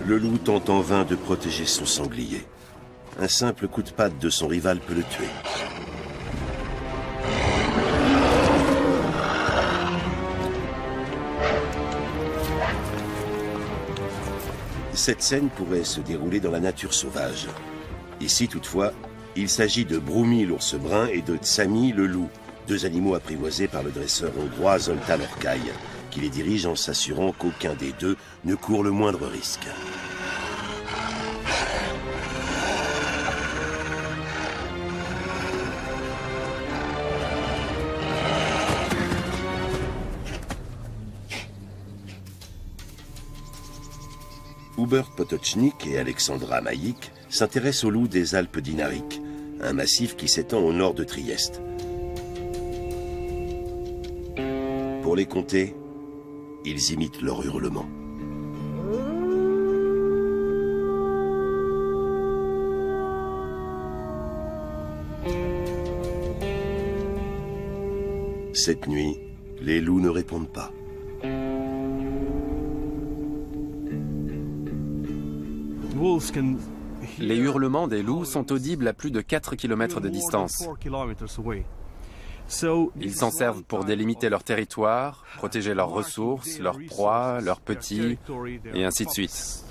Le loup tente en vain de protéger son sanglier. Un simple coup de patte de son rival peut le tuer. Cette scène pourrait se dérouler dans la nature sauvage. Ici, toutefois, il s'agit de Brumi, l'ours brun, et de Tsami, le loup, deux animaux apprivoisés par le dresseur hongrois Zoltán Orkai, qui les dirige en s'assurant qu'aucun des deux ne court le moindre risque. Hubert Potocznik et Alexandra Maïk s'intéressent aux loups des Alpes dinariques, un massif qui s'étend au nord de Trieste. Pour les compter, ils imitent leur hurlement. Cette nuit, les loups ne répondent pas. Les hurlements des loups sont audibles à plus de 4 km de distance. Ils s'en servent pour délimiter leur territoire, protéger leurs ressources, leurs proies, leurs petits, et ainsi de suite.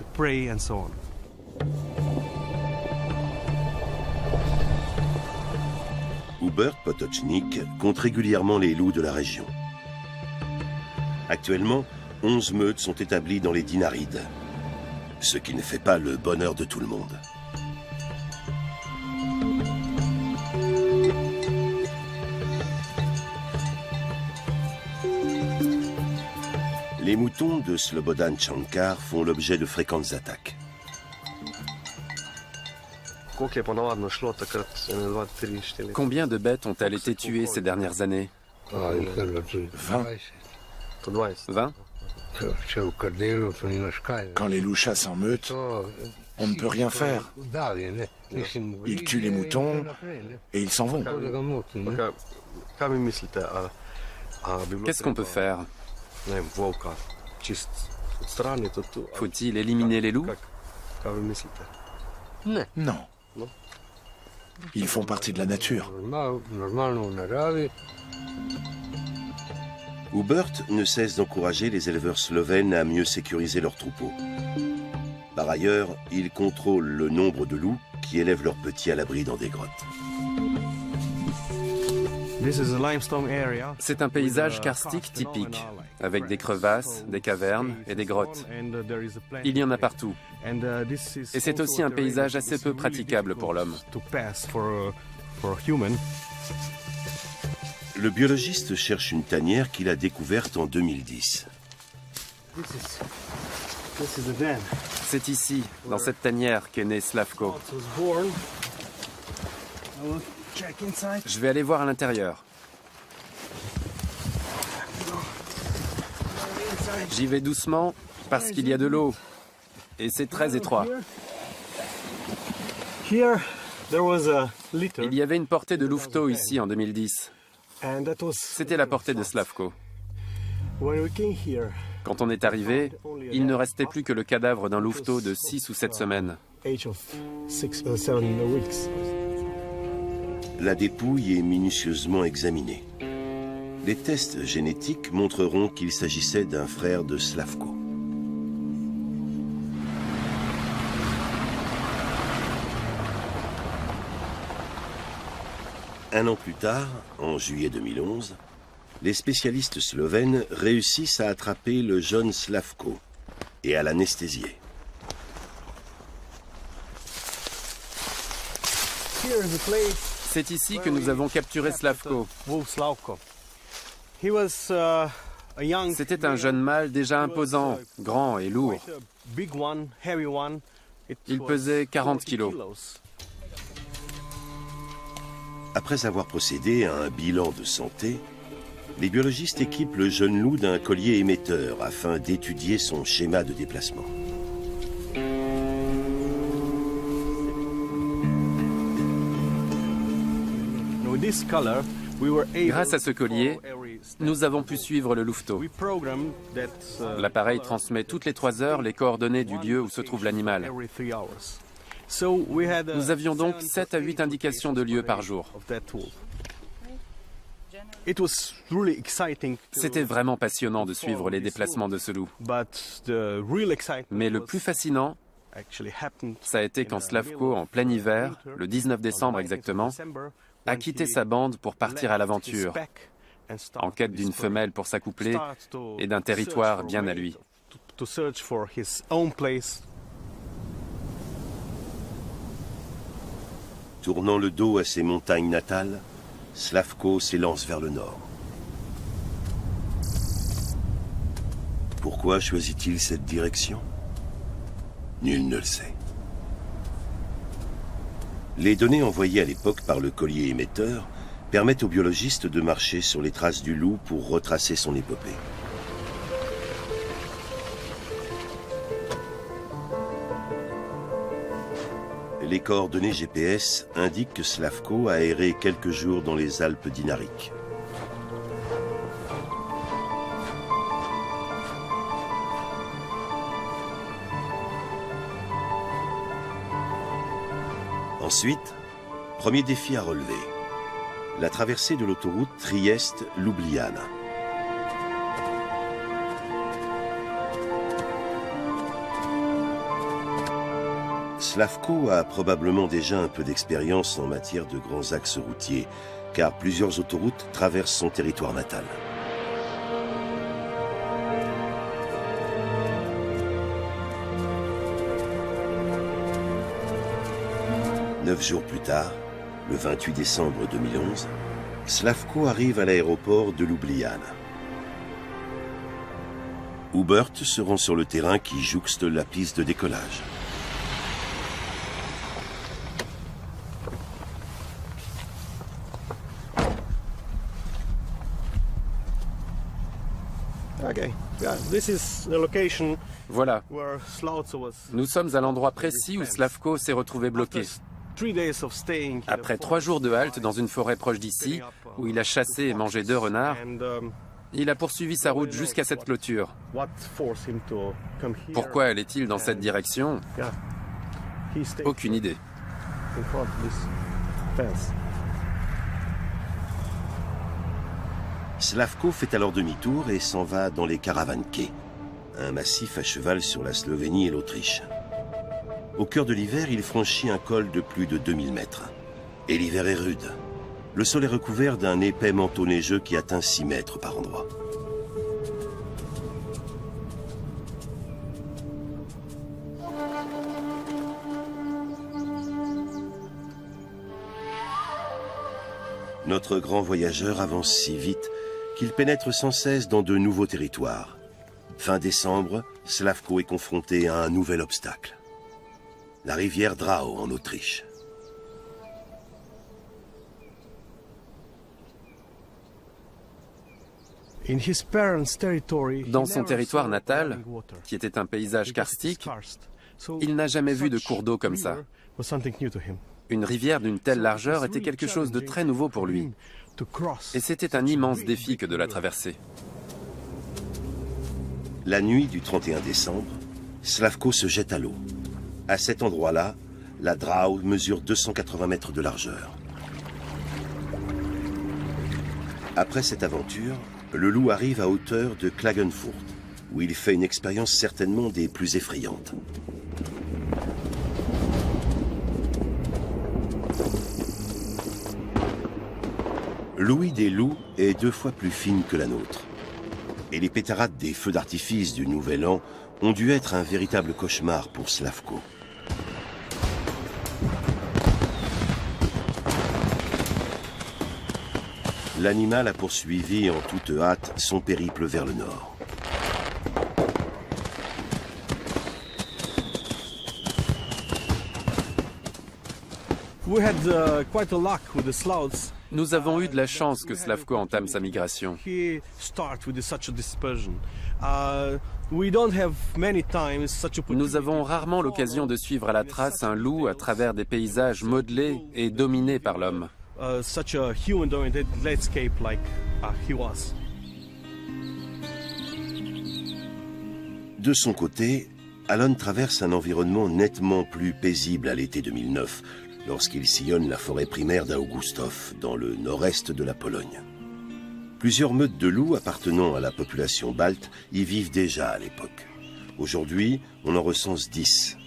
Hubert Potocznik compte régulièrement les loups de la région. Actuellement, 11 meutes sont établies dans les Dinarides, ce qui ne fait pas le bonheur de tout le monde. Les moutons de Slobodan Shankar font l'objet de fréquentes attaques. Combien de bêtes ont-elles été tuées ces dernières années? 20. 20? Quand les loups chassent en meute, on ne peut rien faire. Ils tuent les moutons et ils s'en vont. Qu'est-ce qu'on peut faire? Faut-il éliminer les loups? Non. Ils font partie de la nature. Hubert ne cesse d'encourager les éleveurs slovènes à mieux sécuriser leurs troupeaux. Par ailleurs, il contrôle le nombre de loups qui élèvent leurs petits à l'abri dans des grottes. C'est un paysage karstique typique, avec des crevasses, des cavernes et des grottes. Il y en a partout. Et c'est aussi un paysage assez peu praticable pour l'homme. Le biologiste cherche une tanière qu'il a découverte en 2010. C'est ici, dans cette tanière, qu'est né Slavko. Je vais aller voir à l'intérieur. J'y vais doucement parce qu'il y a de l'eau et c'est très étroit. Il y avait une portée de louveteaux ici en 2010. C'était la portée de Slavko. Quand on est arrivé, il ne restait plus que le cadavre d'un louveteau de 6 ou 7 semaines. La dépouille est minutieusement examinée. Les tests génétiques montreront qu'il s'agissait d'un frère de Slavko. Un an plus tard, en juillet 2011, les spécialistes slovènes réussissent à attraper le jeune Slavko et à l'anesthésier. C'est ici que nous avons capturé Slavko. C'était un jeune mâle déjà imposant, grand et lourd. Il pesait 40 kilos. Après avoir procédé à un bilan de santé, les biologistes équipent le jeune loup d'un collier émetteur afin d'étudier son schéma de déplacement. Grâce à ce collier, nous avons pu suivre le louveteau. L'appareil transmet toutes les 3 heures les coordonnées du lieu où se trouve l'animal. Nous avions donc 7 à 8 indications de lieu par jour. C'était vraiment passionnant de suivre les déplacements de ce loup. Mais le plus fascinant, ça a été quand Slavko, en plein hiver, le 19 décembre exactement, a quitté sa bande pour partir à l'aventure, en quête d'une femelle pour s'accoupler et d'un territoire bien à lui. Tournant le dos à ses montagnes natales, Slavko s'élance vers le nord. Pourquoi choisit-il cette direction? Nul ne le sait. Les données envoyées à l'époque par le collier émetteur permettent aux biologistes de marcher sur les traces du loup pour retracer son épopée. Les coordonnées GPS indiquent que Slavko a erré quelques jours dans les Alpes dinariques. Ensuite, premier défi à relever. La traversée de l'autoroute Trieste-Ljubljana. Slavko a probablement déjà un peu d'expérience en matière de grands axes routiers, car plusieurs autoroutes traversent son territoire natal. Neuf jours plus tard, le 28 décembre 2011, Slavko arrive à l'aéroport de Ljubljana. Hubert se rend sur le terrain qui jouxte la piste de décollage. Voilà. Nous sommes à l'endroit précis où Slavko s'est retrouvé bloqué. Après 3 jours de halte dans une forêt proche d'ici, où il a chassé et mangé 2 renards, il a poursuivi sa route jusqu'à cette clôture. Pourquoi allait-il dans cette direction? Aucune idée. Slavko fait alors demi-tour et s'en va dans les Karavanke, un massif à cheval sur la Slovénie et l'Autriche. Au cœur de l'hiver, il franchit un col de plus de 2000 mètres. Et l'hiver est rude. Le sol est recouvert d'un épais manteau neigeux qui atteint 6 mètres par endroits. Notre grand voyageur avance si vite qu'il pénètre sans cesse dans de nouveaux territoires. Fin décembre, Slavko est confronté à un nouvel obstacle. La rivière Drau en Autriche. Dans son territoire natal, qui était un paysage karstique, il n'a jamais vu de cours d'eau comme ça. Une rivière d'une telle largeur était quelque chose de très nouveau pour lui. Et c'était un immense défi que de la traverser. La nuit du 31 décembre, Slavko se jette à l'eau. À cet endroit-là, la Drau mesure 280 mètres de largeur. Après cette aventure, le loup arrive à hauteur de Klagenfurt, où il fait une expérience certainement des plus effrayantes. L'ouïe des loups est 2 fois plus fine que la nôtre. Et les pétarades des feux d'artifice du Nouvel An ont dû être un véritable cauchemar pour Slavko. L'animal a poursuivi en toute hâte son périple vers le nord. Nous avons eu de la chance que Slavko entame sa migration. Nous avons rarement l'occasion de suivre à la trace un loup à travers des paysages modelés et dominés par l'homme. De son côté, Alon traverse un environnement nettement plus paisible à l'été 2009, lorsqu'il sillonne la forêt primaire d'Augustów, dans le nord-est de la Pologne. Plusieurs meutes de loups appartenant à la population balte y vivent déjà à l'époque. Aujourd'hui, on en recense 10.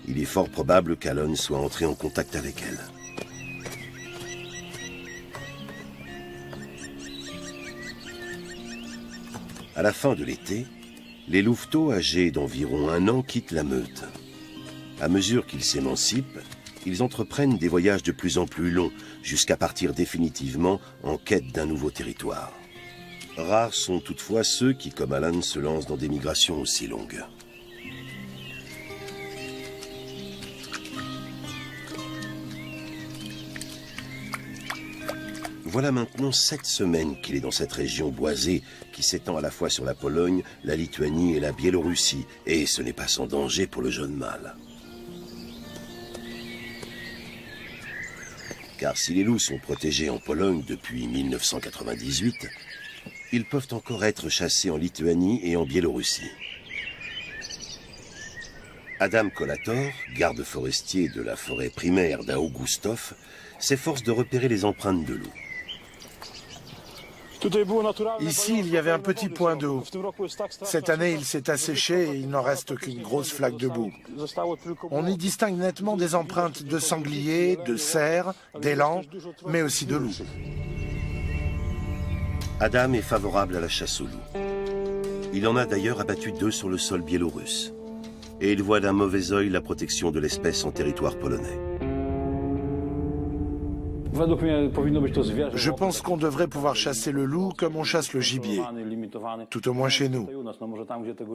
Il est fort probable qu'Alon soit entré en contact avec elles. À la fin de l'été, les louveteaux âgés d'environ 1 an quittent la meute. À mesure qu'ils s'émancipent, ils entreprennent des voyages de plus en plus longs, jusqu'à partir définitivement en quête d'un nouveau territoire. Rares sont toutefois ceux qui, comme Alan, se lancent dans des migrations aussi longues. Voilà maintenant 7 semaines qu'il est dans cette région boisée qui s'étend à la fois sur la Pologne, la Lituanie et la Biélorussie, et ce n'est pas sans danger pour le jeune mâle. Car si les loups sont protégés en Pologne depuis 1998, ils peuvent encore être chassés en Lituanie et en Biélorussie. Adam Kolator, garde forestier de la forêt primaire d'Augustov, s'efforce de repérer les empreintes de loup. Ici, il y avait un petit point d'eau. Cette année, il s'est asséché et il n'en reste qu'une grosse flaque de boue. On y distingue nettement des empreintes de sangliers, de cerfs, d'élan, mais aussi de loups. Adam est favorable à la chasse au loup. Il en a d'ailleurs abattu 2 sur le sol biélorusse. Et il voit d'un mauvais œil la protection de l'espèce en territoire polonais. Je pense qu'on devrait pouvoir chasser le loup comme on chasse le gibier, tout au moins chez nous,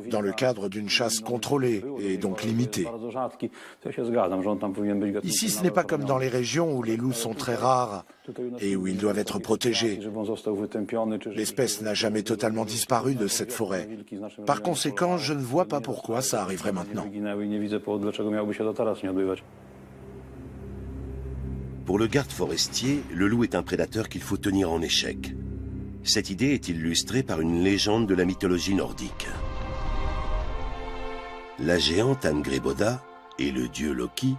dans le cadre d'une chasse contrôlée et donc limitée. Ici, ce n'est pas comme dans les régions où les loups sont très rares et où ils doivent être protégés. L'espèce n'a jamais totalement disparu de cette forêt. Par conséquent, je ne vois pas pourquoi ça arriverait maintenant. Pour le garde forestier, le loup est un prédateur qu'il faut tenir en échec. Cette idée est illustrée par une légende de la mythologie nordique. La géante Angreboda et le dieu Loki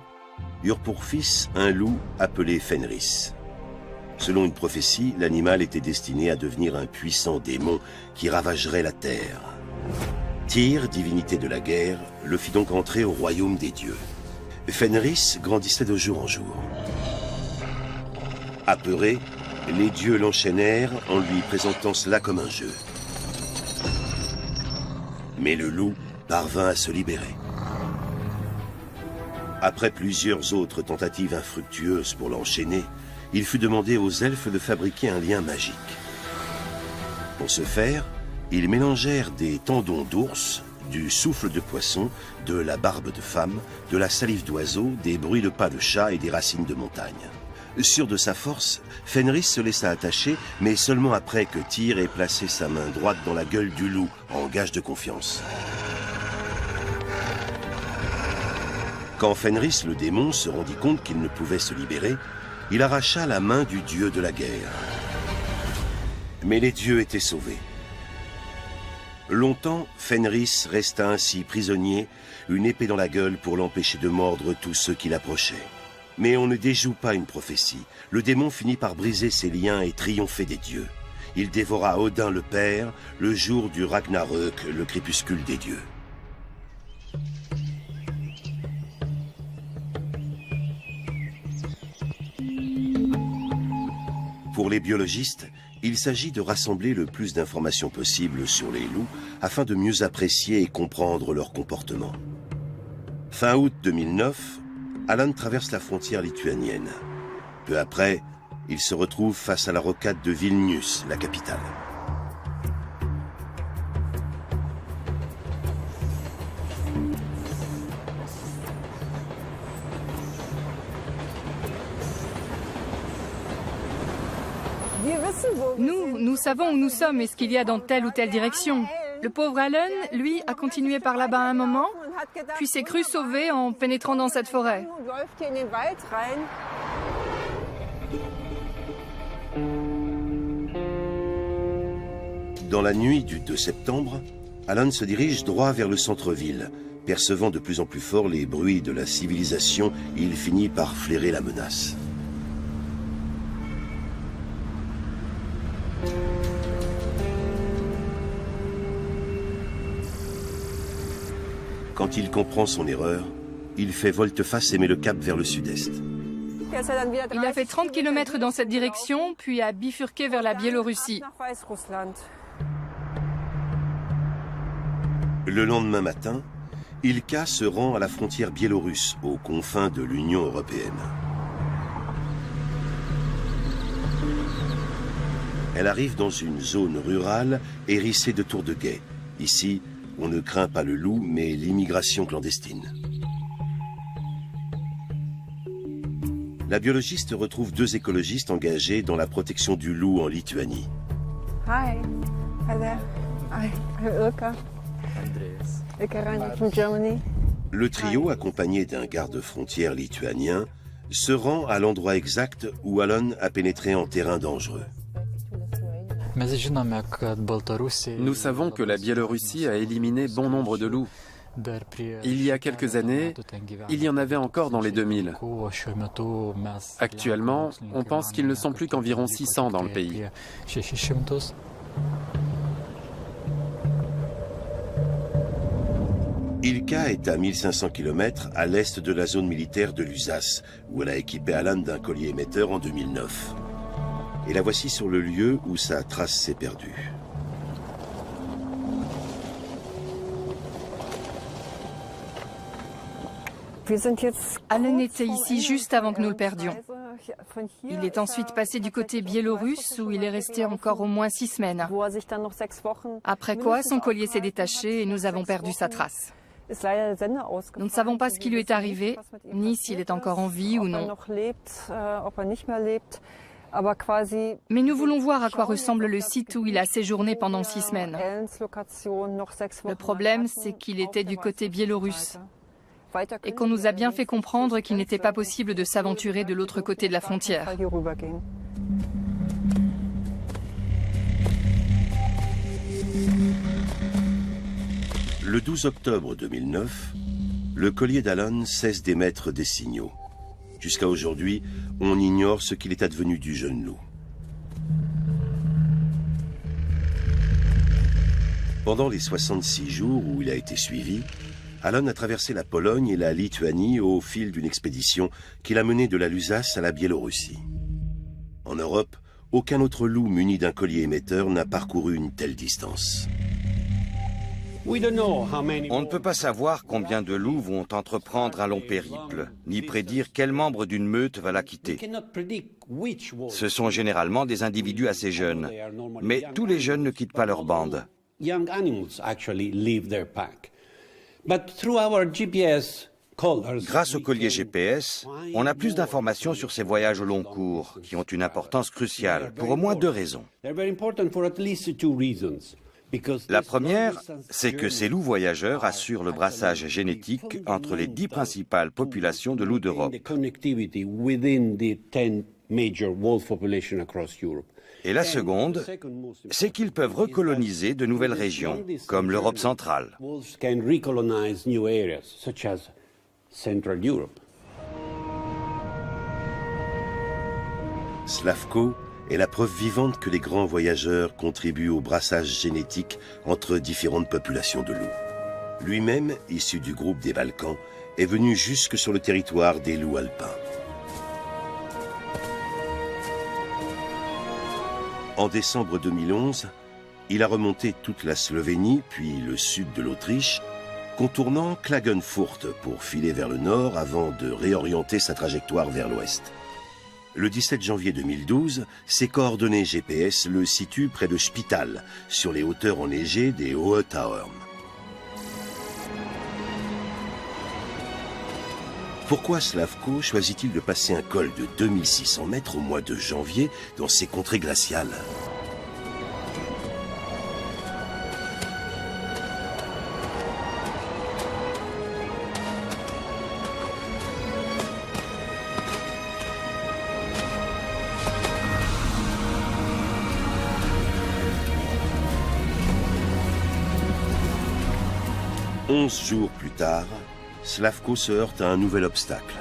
eurent pour fils un loup appelé Fenris. Selon une prophétie, l'animal était destiné à devenir un puissant démon qui ravagerait la terre. Tyr, divinité de la guerre, le fit donc entrer au royaume des dieux. Fenris grandissait de jour en jour. Apeurés, les dieux l'enchaînèrent en lui présentant cela comme un jeu. Mais le loup parvint à se libérer. Après plusieurs autres tentatives infructueuses pour l'enchaîner, il fut demandé aux elfes de fabriquer un lien magique. Pour ce faire, ils mélangèrent des tendons d'ours, du souffle de poisson, de la barbe de femme, de la salive d'oiseau, des bruits de pas de chat et des racines de montagne. Sûr de sa force, Fenris se laissa attacher, mais seulement après que Tyr ait placé sa main droite dans la gueule du loup, en gage de confiance. Quand Fenris, le démon, se rendit compte qu'il ne pouvait se libérer, il arracha la main du dieu de la guerre. Mais les dieux étaient sauvés. Longtemps, Fenris resta ainsi prisonnier, une épée dans la gueule pour l'empêcher de mordre tous ceux qui l'approchaient. Mais on ne déjoue pas une prophétie. Le démon finit par briser ses liens et triompher des dieux. Il dévora Odin le Père, le jour du Ragnarök, le crépuscule des dieux. Pour les biologistes, il s'agit de rassembler le plus d'informations possible sur les loups afin de mieux apprécier et comprendre leur comportement. Fin août 2009, Alan traverse la frontière lituanienne. Peu après, il se retrouve face à la rocade de Vilnius, la capitale. Nous savons où nous sommes et ce qu'il y a dans telle ou telle direction. Le pauvre Alan, lui, a continué par là-bas un moment, puis s'est cru sauvé en pénétrant dans cette forêt. Dans la nuit du 2 septembre, Alan se dirige droit vers le centre-ville. Percevant de plus en plus fort les bruits de la civilisation, il finit par flairer la menace. Quand il comprend son erreur, il fait volte-face et met le cap vers le sud-est. Il a fait 30 km dans cette direction, puis a bifurqué vers la Biélorussie. Le lendemain matin, Ilka se rend à la frontière biélorusse, aux confins de l'Union européenne. Elle arrive dans une zone rurale hérissée de tours de guet. Ici, on ne craint pas le loup, mais l'immigration clandestine. La biologiste retrouve 2 écologistes engagés dans la protection du loup en Lituanie. Hi. Hi there. Hi. I'm Ilka. Ilka Reiner from Germany. Le trio, accompagné d'un garde-frontière lituanien, se rend à l'endroit exact où Alan a pénétré en terrain dangereux. Nous savons que la Biélorussie a éliminé bon nombre de loups. Il y a quelques années, il y en avait encore dans les 2000. Actuellement, on pense qu'ils ne sont plus qu'environ 600 dans le pays. Ilka est à 1500 km à l'est de la zone militaire de Lusace, où elle a équipé Alan d'un collier émetteur en 2009. Et la voici sur le lieu où sa trace s'est perdue. Alan était ici juste avant que nous le perdions. Il est ensuite passé du côté biélorusse où il est resté encore au moins 6 semaines. Après quoi, son collier s'est détaché et nous avons perdu sa trace. Nous ne savons pas ce qui lui est arrivé, ni s'il est encore en vie ou non. Mais nous voulons voir à quoi ressemble le site où il a séjourné pendant 6 semaines. Le problème, c'est qu'il était du côté biélorusse et qu'on nous a bien fait comprendre qu'il n'était pas possible de s'aventurer de l'autre côté de la frontière. Le 12 octobre 2009, le collier d'Alan cesse d'émettre des signaux. Jusqu'à aujourd'hui, on ignore ce qu'il est advenu du jeune loup. Pendant les 66 jours où il a été suivi, Alan a traversé la Pologne et la Lituanie au fil d'une expédition qu'il a menée de la Lusace à la Biélorussie. En Europe, aucun autre loup muni d'un collier émetteur n'a parcouru une telle distance. On ne peut pas savoir combien de loups vont entreprendre un long périple, ni prédire quel membre d'une meute va la quitter. Ce sont généralement des individus assez jeunes, mais tous les jeunes ne quittent pas leur bande. Grâce au collier GPS, on a plus d'informations sur ces voyages au long cours, qui ont une importance cruciale, pour au moins 2 raisons. La première, c'est que ces loups voyageurs assurent le brassage génétique entre les 10 principales populations de loups d'Europe. Et la seconde, c'est qu'ils peuvent recoloniser de nouvelles régions, comme l'Europe centrale. Slavko est la preuve vivante que les grands voyageurs contribuent au brassage génétique entre différentes populations de loups. Lui-même, issu du groupe des Balkans, est venu jusque sur le territoire des loups alpins. En décembre 2011, il a remonté toute la Slovénie, puis le sud de l'Autriche, contournant Klagenfurt pour filer vers le nord avant de réorienter sa trajectoire vers l'ouest. Le 17 janvier 2012, ses coordonnées GPS le situent près de Spital, sur les hauteurs enneigées des Hohe Tauern. Pourquoi Slavko choisit-il de passer un col de 2600 mètres au mois de janvier dans ces contrées glaciales ? Onze jours plus tard, Slavko se heurte à un nouvel obstacle.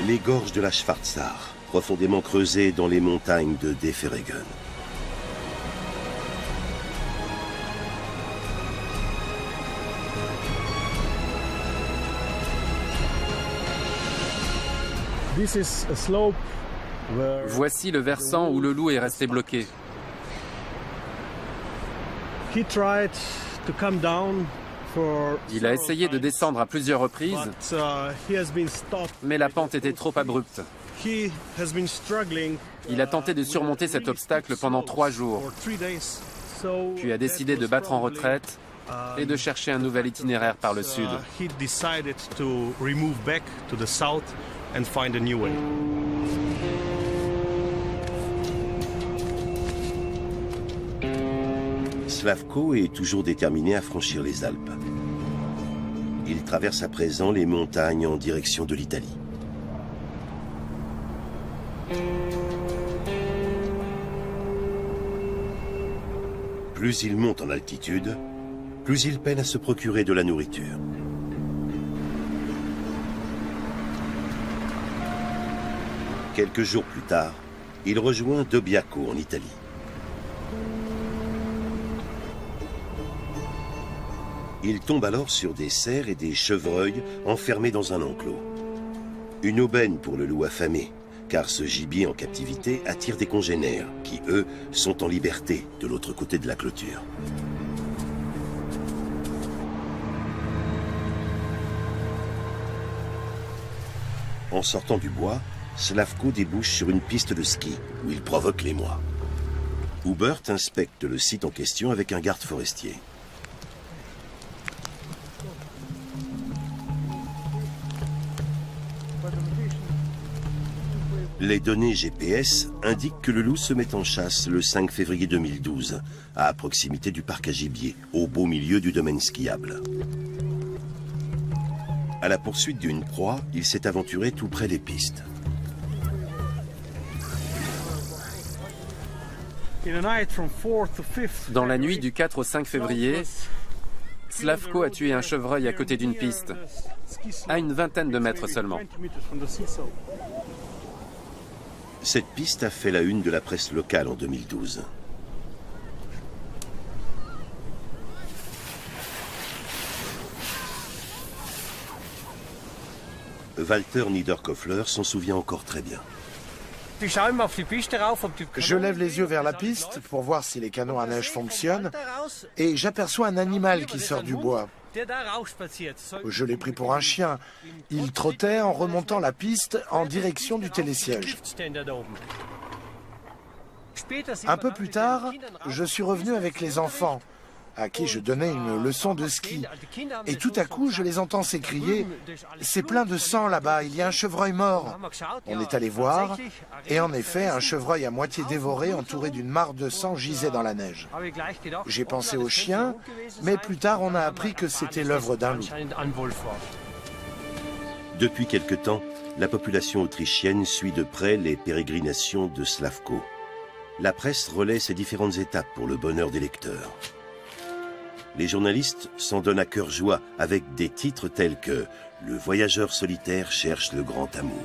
Les gorges de la Schwarzach, profondément creusées dans les montagnes de Deferregen. Voici le versant où le loup est resté bloqué. Il a essayé de descendre à plusieurs reprises, mais la pente était trop abrupte. Il a tenté de surmonter cet obstacle pendant 3 jours, puis a décidé de battre en retraite et de chercher un nouvel itinéraire par le sud. Slavko est toujours déterminé à franchir les Alpes. Il traverse à présent les montagnes en direction de l'Italie. Plus ils montent en altitude, plus ils peinent à se procurer de la nourriture. Quelques jours plus tard, il rejoint Dobbiaco en Italie. Il tombe alors sur des cerfs et des chevreuils enfermés dans un enclos. Une aubaine pour le loup affamé, car ce gibier en captivité attire des congénères qui, eux, sont en liberté de l'autre côté de la clôture. En sortant du bois, Slavko débouche sur une piste de ski où il provoque l'émoi. Hubert inspecte le site en question avec un garde forestier. Les données GPS indiquent que le loup se met en chasse le 5 février 2012, à proximité du parc à gibier, au beau milieu du domaine skiable. À la poursuite d'une proie, il s'est aventuré tout près des pistes. Dans la nuit du 4 au 5 février, Slavko a tué un chevreuil à côté d'une piste, à une vingtaine de mètres seulement. Cette piste a fait la une de la presse locale en 2012. Walter Niederkoffler s'en souvient encore très bien. Je lève les yeux vers la piste pour voir si les canons à neige fonctionnent et j'aperçois un animal qui sort du bois. Je l'ai pris pour un chien. Il trottait en remontant la piste en direction du télésiège. Un peu plus tard, je suis revenu avec les enfants, à qui je donnais une leçon de ski. Et tout à coup, je les entends s'écrier « C'est plein de sang là-bas, il y a un chevreuil mort !» On est allé voir, et en effet, un chevreuil à moitié dévoré, entouré d'une mare de sang, gisait dans la neige. J'ai pensé au chien, mais plus tard, on a appris que c'était l'œuvre d'un loup. Depuis quelque temps, la population autrichienne suit de près les pérégrinations de Slavko. La presse relaie ses différentes étapes pour le bonheur des lecteurs. Les journalistes s'en donnent à cœur joie avec des titres tels que « Le voyageur solitaire cherche le grand amour ».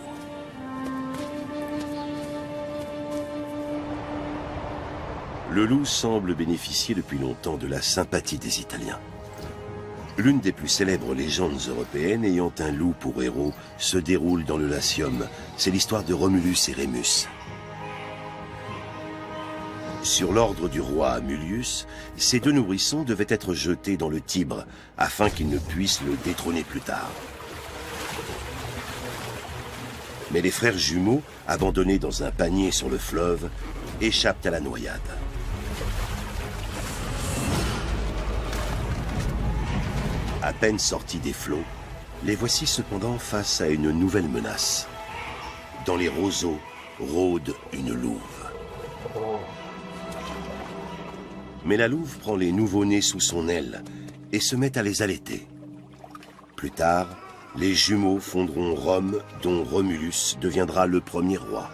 Le loup semble bénéficier depuis longtemps de la sympathie des Italiens. L'une des plus célèbres légendes européennes ayant un loup pour héros se déroule dans le Latium. C'est l'histoire de Romulus et Rémus. Sur l'ordre du roi Amulius, ces deux nourrissons devaient être jetés dans le Tibre afin qu'ils ne puissent le détrôner plus tard. Mais les frères jumeaux, abandonnés dans un panier sur le fleuve, échappent à la noyade. À peine sortis des flots, les voici cependant face à une nouvelle menace. Dans les roseaux rôde une louve. Mais la louve prend les nouveau-nés sous son aile et se met à les allaiter. Plus tard, les jumeaux fonderont Rome, dont Romulus deviendra le premier roi.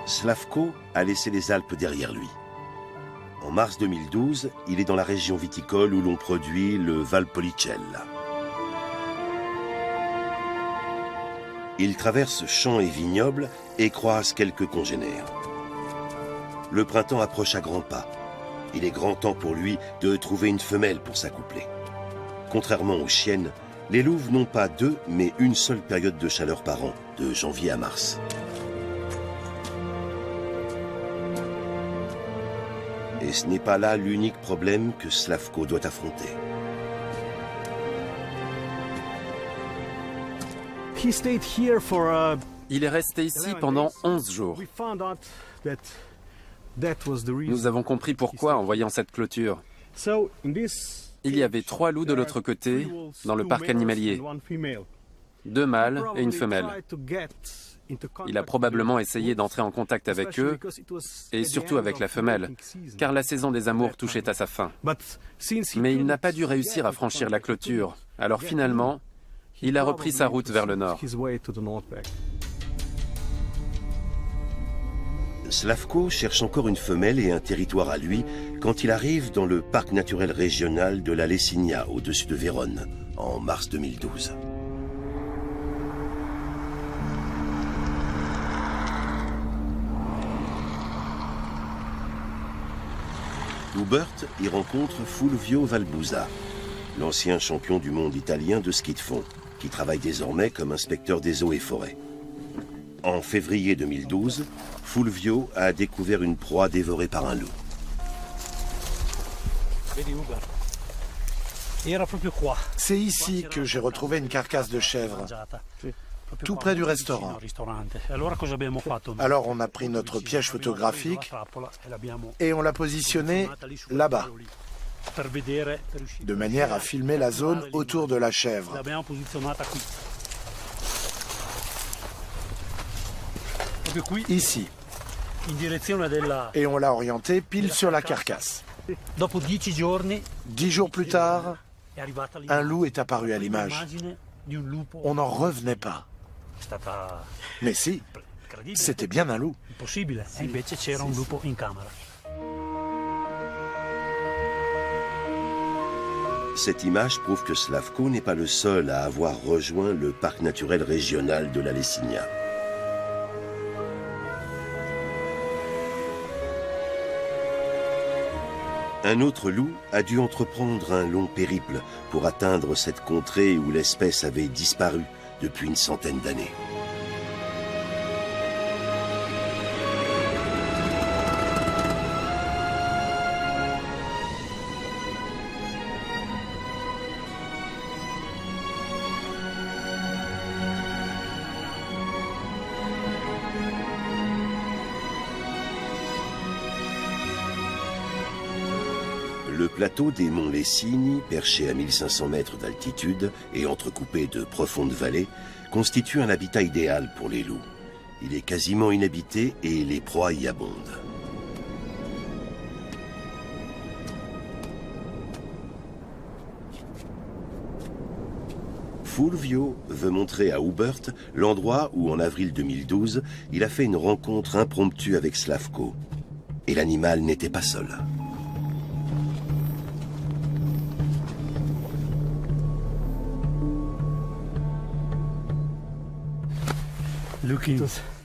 Slavko a laissé les Alpes derrière lui. En mars 2012, il est dans la région viticole où l'on produit le Valpolicella. Il traverse champs et vignobles et croise quelques congénères. Le printemps approche à grands pas. Il est grand temps pour lui de trouver une femelle pour s'accoupler. Contrairement aux chiennes, les louves n'ont pas deux, mais une seule période de chaleur par an, de janvier à mars. Et ce n'est pas là l'unique problème que Slavko doit affronter. Il est resté ici pendant 11 jours. Nous avons compris pourquoi en voyant cette clôture. Il y avait 3 loups de l'autre côté, dans le parc animalier. 2 mâles et une femelle. Il a probablement essayé d'entrer en contact avec eux, et surtout avec la femelle, car la saison des amours touchait à sa fin. Mais il n'a pas dû réussir à franchir la clôture. Alors finalement, Il a repris sa route vers le nord. Slavko cherche encore une femelle et un territoire à lui quand il arrive dans le parc naturel régional de la Lessinia, au-dessus de Vérone, en mars 2012. Hubert y rencontre Fulvio Valbusa, l'ancien champion du monde italien de ski de fond, qui travaille désormais comme inspecteur des eaux et forêts. En février 2012, Fulvio a découvert une proie dévorée par un loup. C'est ici que j'ai retrouvé une carcasse de chèvre, tout près du restaurant. Alors on a pris notre piège photographique et on l'a positionné là-bas, de manière à filmer la zone autour de la chèvre. Ici. Et on l'a orienté pile sur la carcasse. 10 jours plus tard, un loup est apparu à l'image. On n'en revenait pas. Mais si, c'était bien un loup. Cette image prouve que Slavko n'est pas le seul à avoir rejoint le parc naturel régional de la Lessinia. Un autre loup a dû entreprendre un long périple pour atteindre cette contrée où l'espèce avait disparu depuis une centaine d'années. Le plateau des monts Lessignes, perché à 1500 mètres d'altitude et entrecoupé de profondes vallées, constitue un habitat idéal pour les loups. Il est quasiment inhabité et les proies y abondent. Fulvio veut montrer à Hubert l'endroit où, en avril 2012, il a fait une rencontre impromptue avec Slavko. Et l'animal n'était pas seul.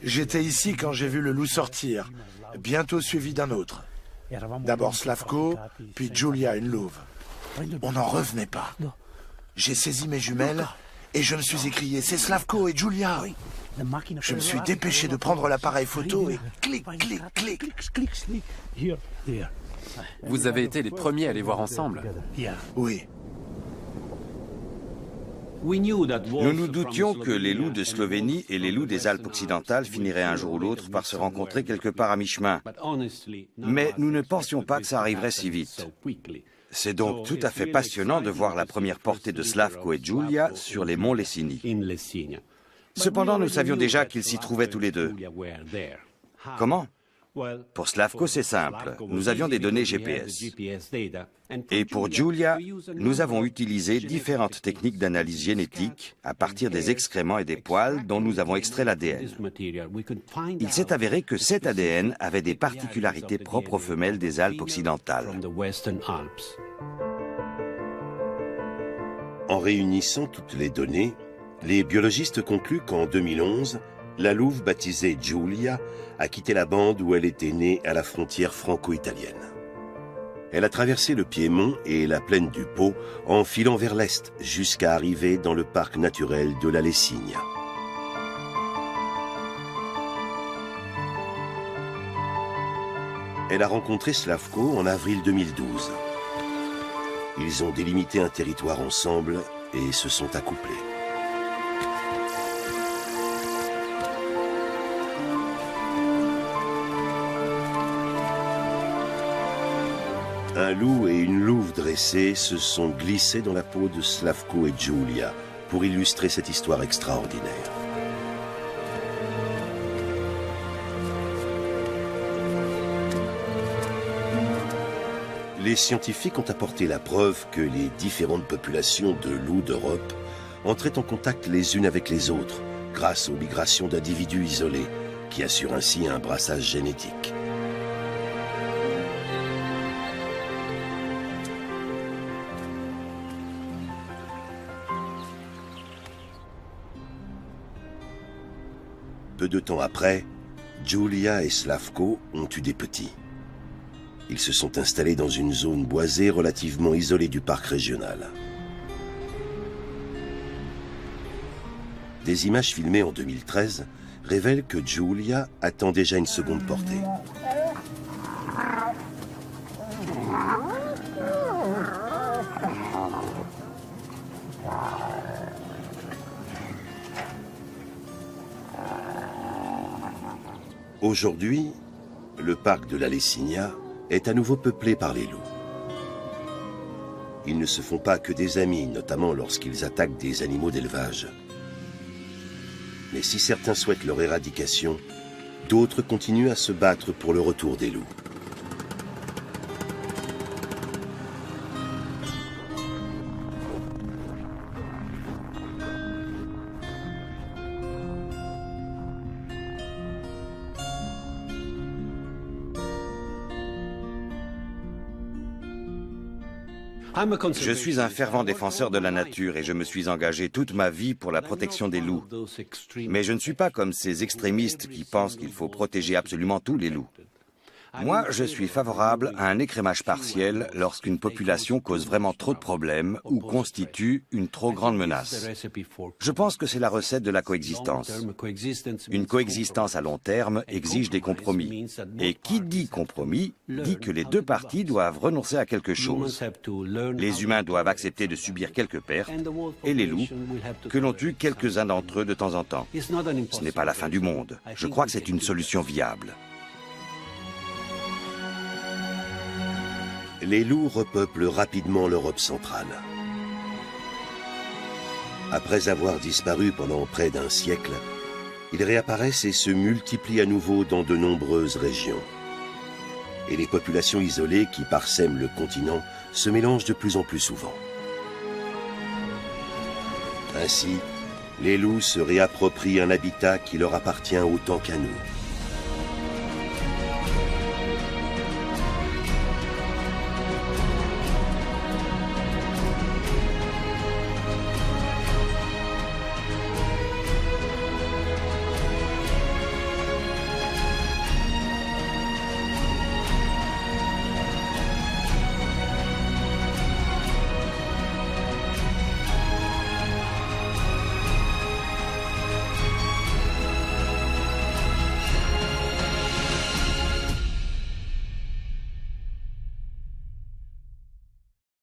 J'étais ici quand j'ai vu le loup sortir, bientôt suivi d'un autre. D'abord Slavko, puis Giulia, une louve. On n'en revenait pas. J'ai saisi mes jumelles et je me suis écrié « C'est Slavko et Giulia !» Je me suis dépêché de prendre l'appareil photo et clic, clic, clic. Vous avez été les premiers à les voir ensemble. Oui. Nous nous doutions que les loups de Slovénie et les loups des Alpes occidentales finiraient un jour ou l'autre par se rencontrer quelque part à mi-chemin. Mais nous ne pensions pas que ça arriverait si vite. C'est donc tout à fait passionnant de voir la première portée de Slavko et Giulia sur les monts Lessignes. Cependant, nous savions déjà qu'ils s'y trouvaient tous les deux. Comment ? Pour Slavko, c'est simple. Nous avions des données GPS. Et pour Giulia, nous avons utilisé différentes techniques d'analyse génétique à partir des excréments et des poils dont nous avons extrait l'ADN. Il s'est avéré que cet ADN avait des particularités propres aux femelles des Alpes occidentales. En réunissant toutes les données, les biologistes concluent qu'en 2011, la louve baptisée Giulia a quitté la bande où elle était née à la frontière franco-italienne. Elle a traversé le Piémont et la plaine du Pô en filant vers l'est jusqu'à arriver dans le parc naturel de la Lessigna. Elle a rencontré Slavko en avril 2012. Ils ont délimité un territoire ensemble et se sont accouplés. Un loup et une louve dressée se sont glissés dans la peau de Slavko et Giulia pour illustrer cette histoire extraordinaire. Les scientifiques ont apporté la preuve que les différentes populations de loups d'Europe entraient en contact les unes avec les autres grâce aux migrations d'individus isolés qui assurent ainsi un brassage génétique. Peu de temps après, Julia et Slavko ont eu des petits. Ils se sont installés dans une zone boisée relativement isolée du parc régional. Des images filmées en 2013 révèlent que Julia attend déjà une seconde portée. Aujourd'hui, le parc de la Lessigna est à nouveau peuplé par les loups. Ils ne se font pas que des amis, notamment lorsqu'ils attaquent des animaux d'élevage. Mais si certains souhaitent leur éradication, d'autres continuent à se battre pour le retour des loups. Je suis un fervent défenseur de la nature et je me suis engagé toute ma vie pour la protection des loups. Mais je ne suis pas comme ces extrémistes qui pensent qu'il faut protéger absolument tous les loups. Moi, je suis favorable à un écrémage partiel lorsqu'une population cause vraiment trop de problèmes ou constitue une trop grande menace. Je pense que c'est la recette de la coexistence. Une coexistence à long terme exige des compromis. Et qui dit compromis dit que les deux parties doivent renoncer à quelque chose. Les humains doivent accepter de subir quelques pertes et les loups que l'on tue quelques-uns d'entre eux de temps en temps. Ce n'est pas la fin du monde. Je crois que c'est une solution viable. Les loups repeuplent rapidement l'Europe centrale. Après avoir disparu pendant près d'un siècle, ils réapparaissent et se multiplient à nouveau dans de nombreuses régions. Et les populations isolées qui parsèment le continent se mélangent de plus en plus souvent. Ainsi, les loups se réapproprient un habitat qui leur appartient autant qu'à nous.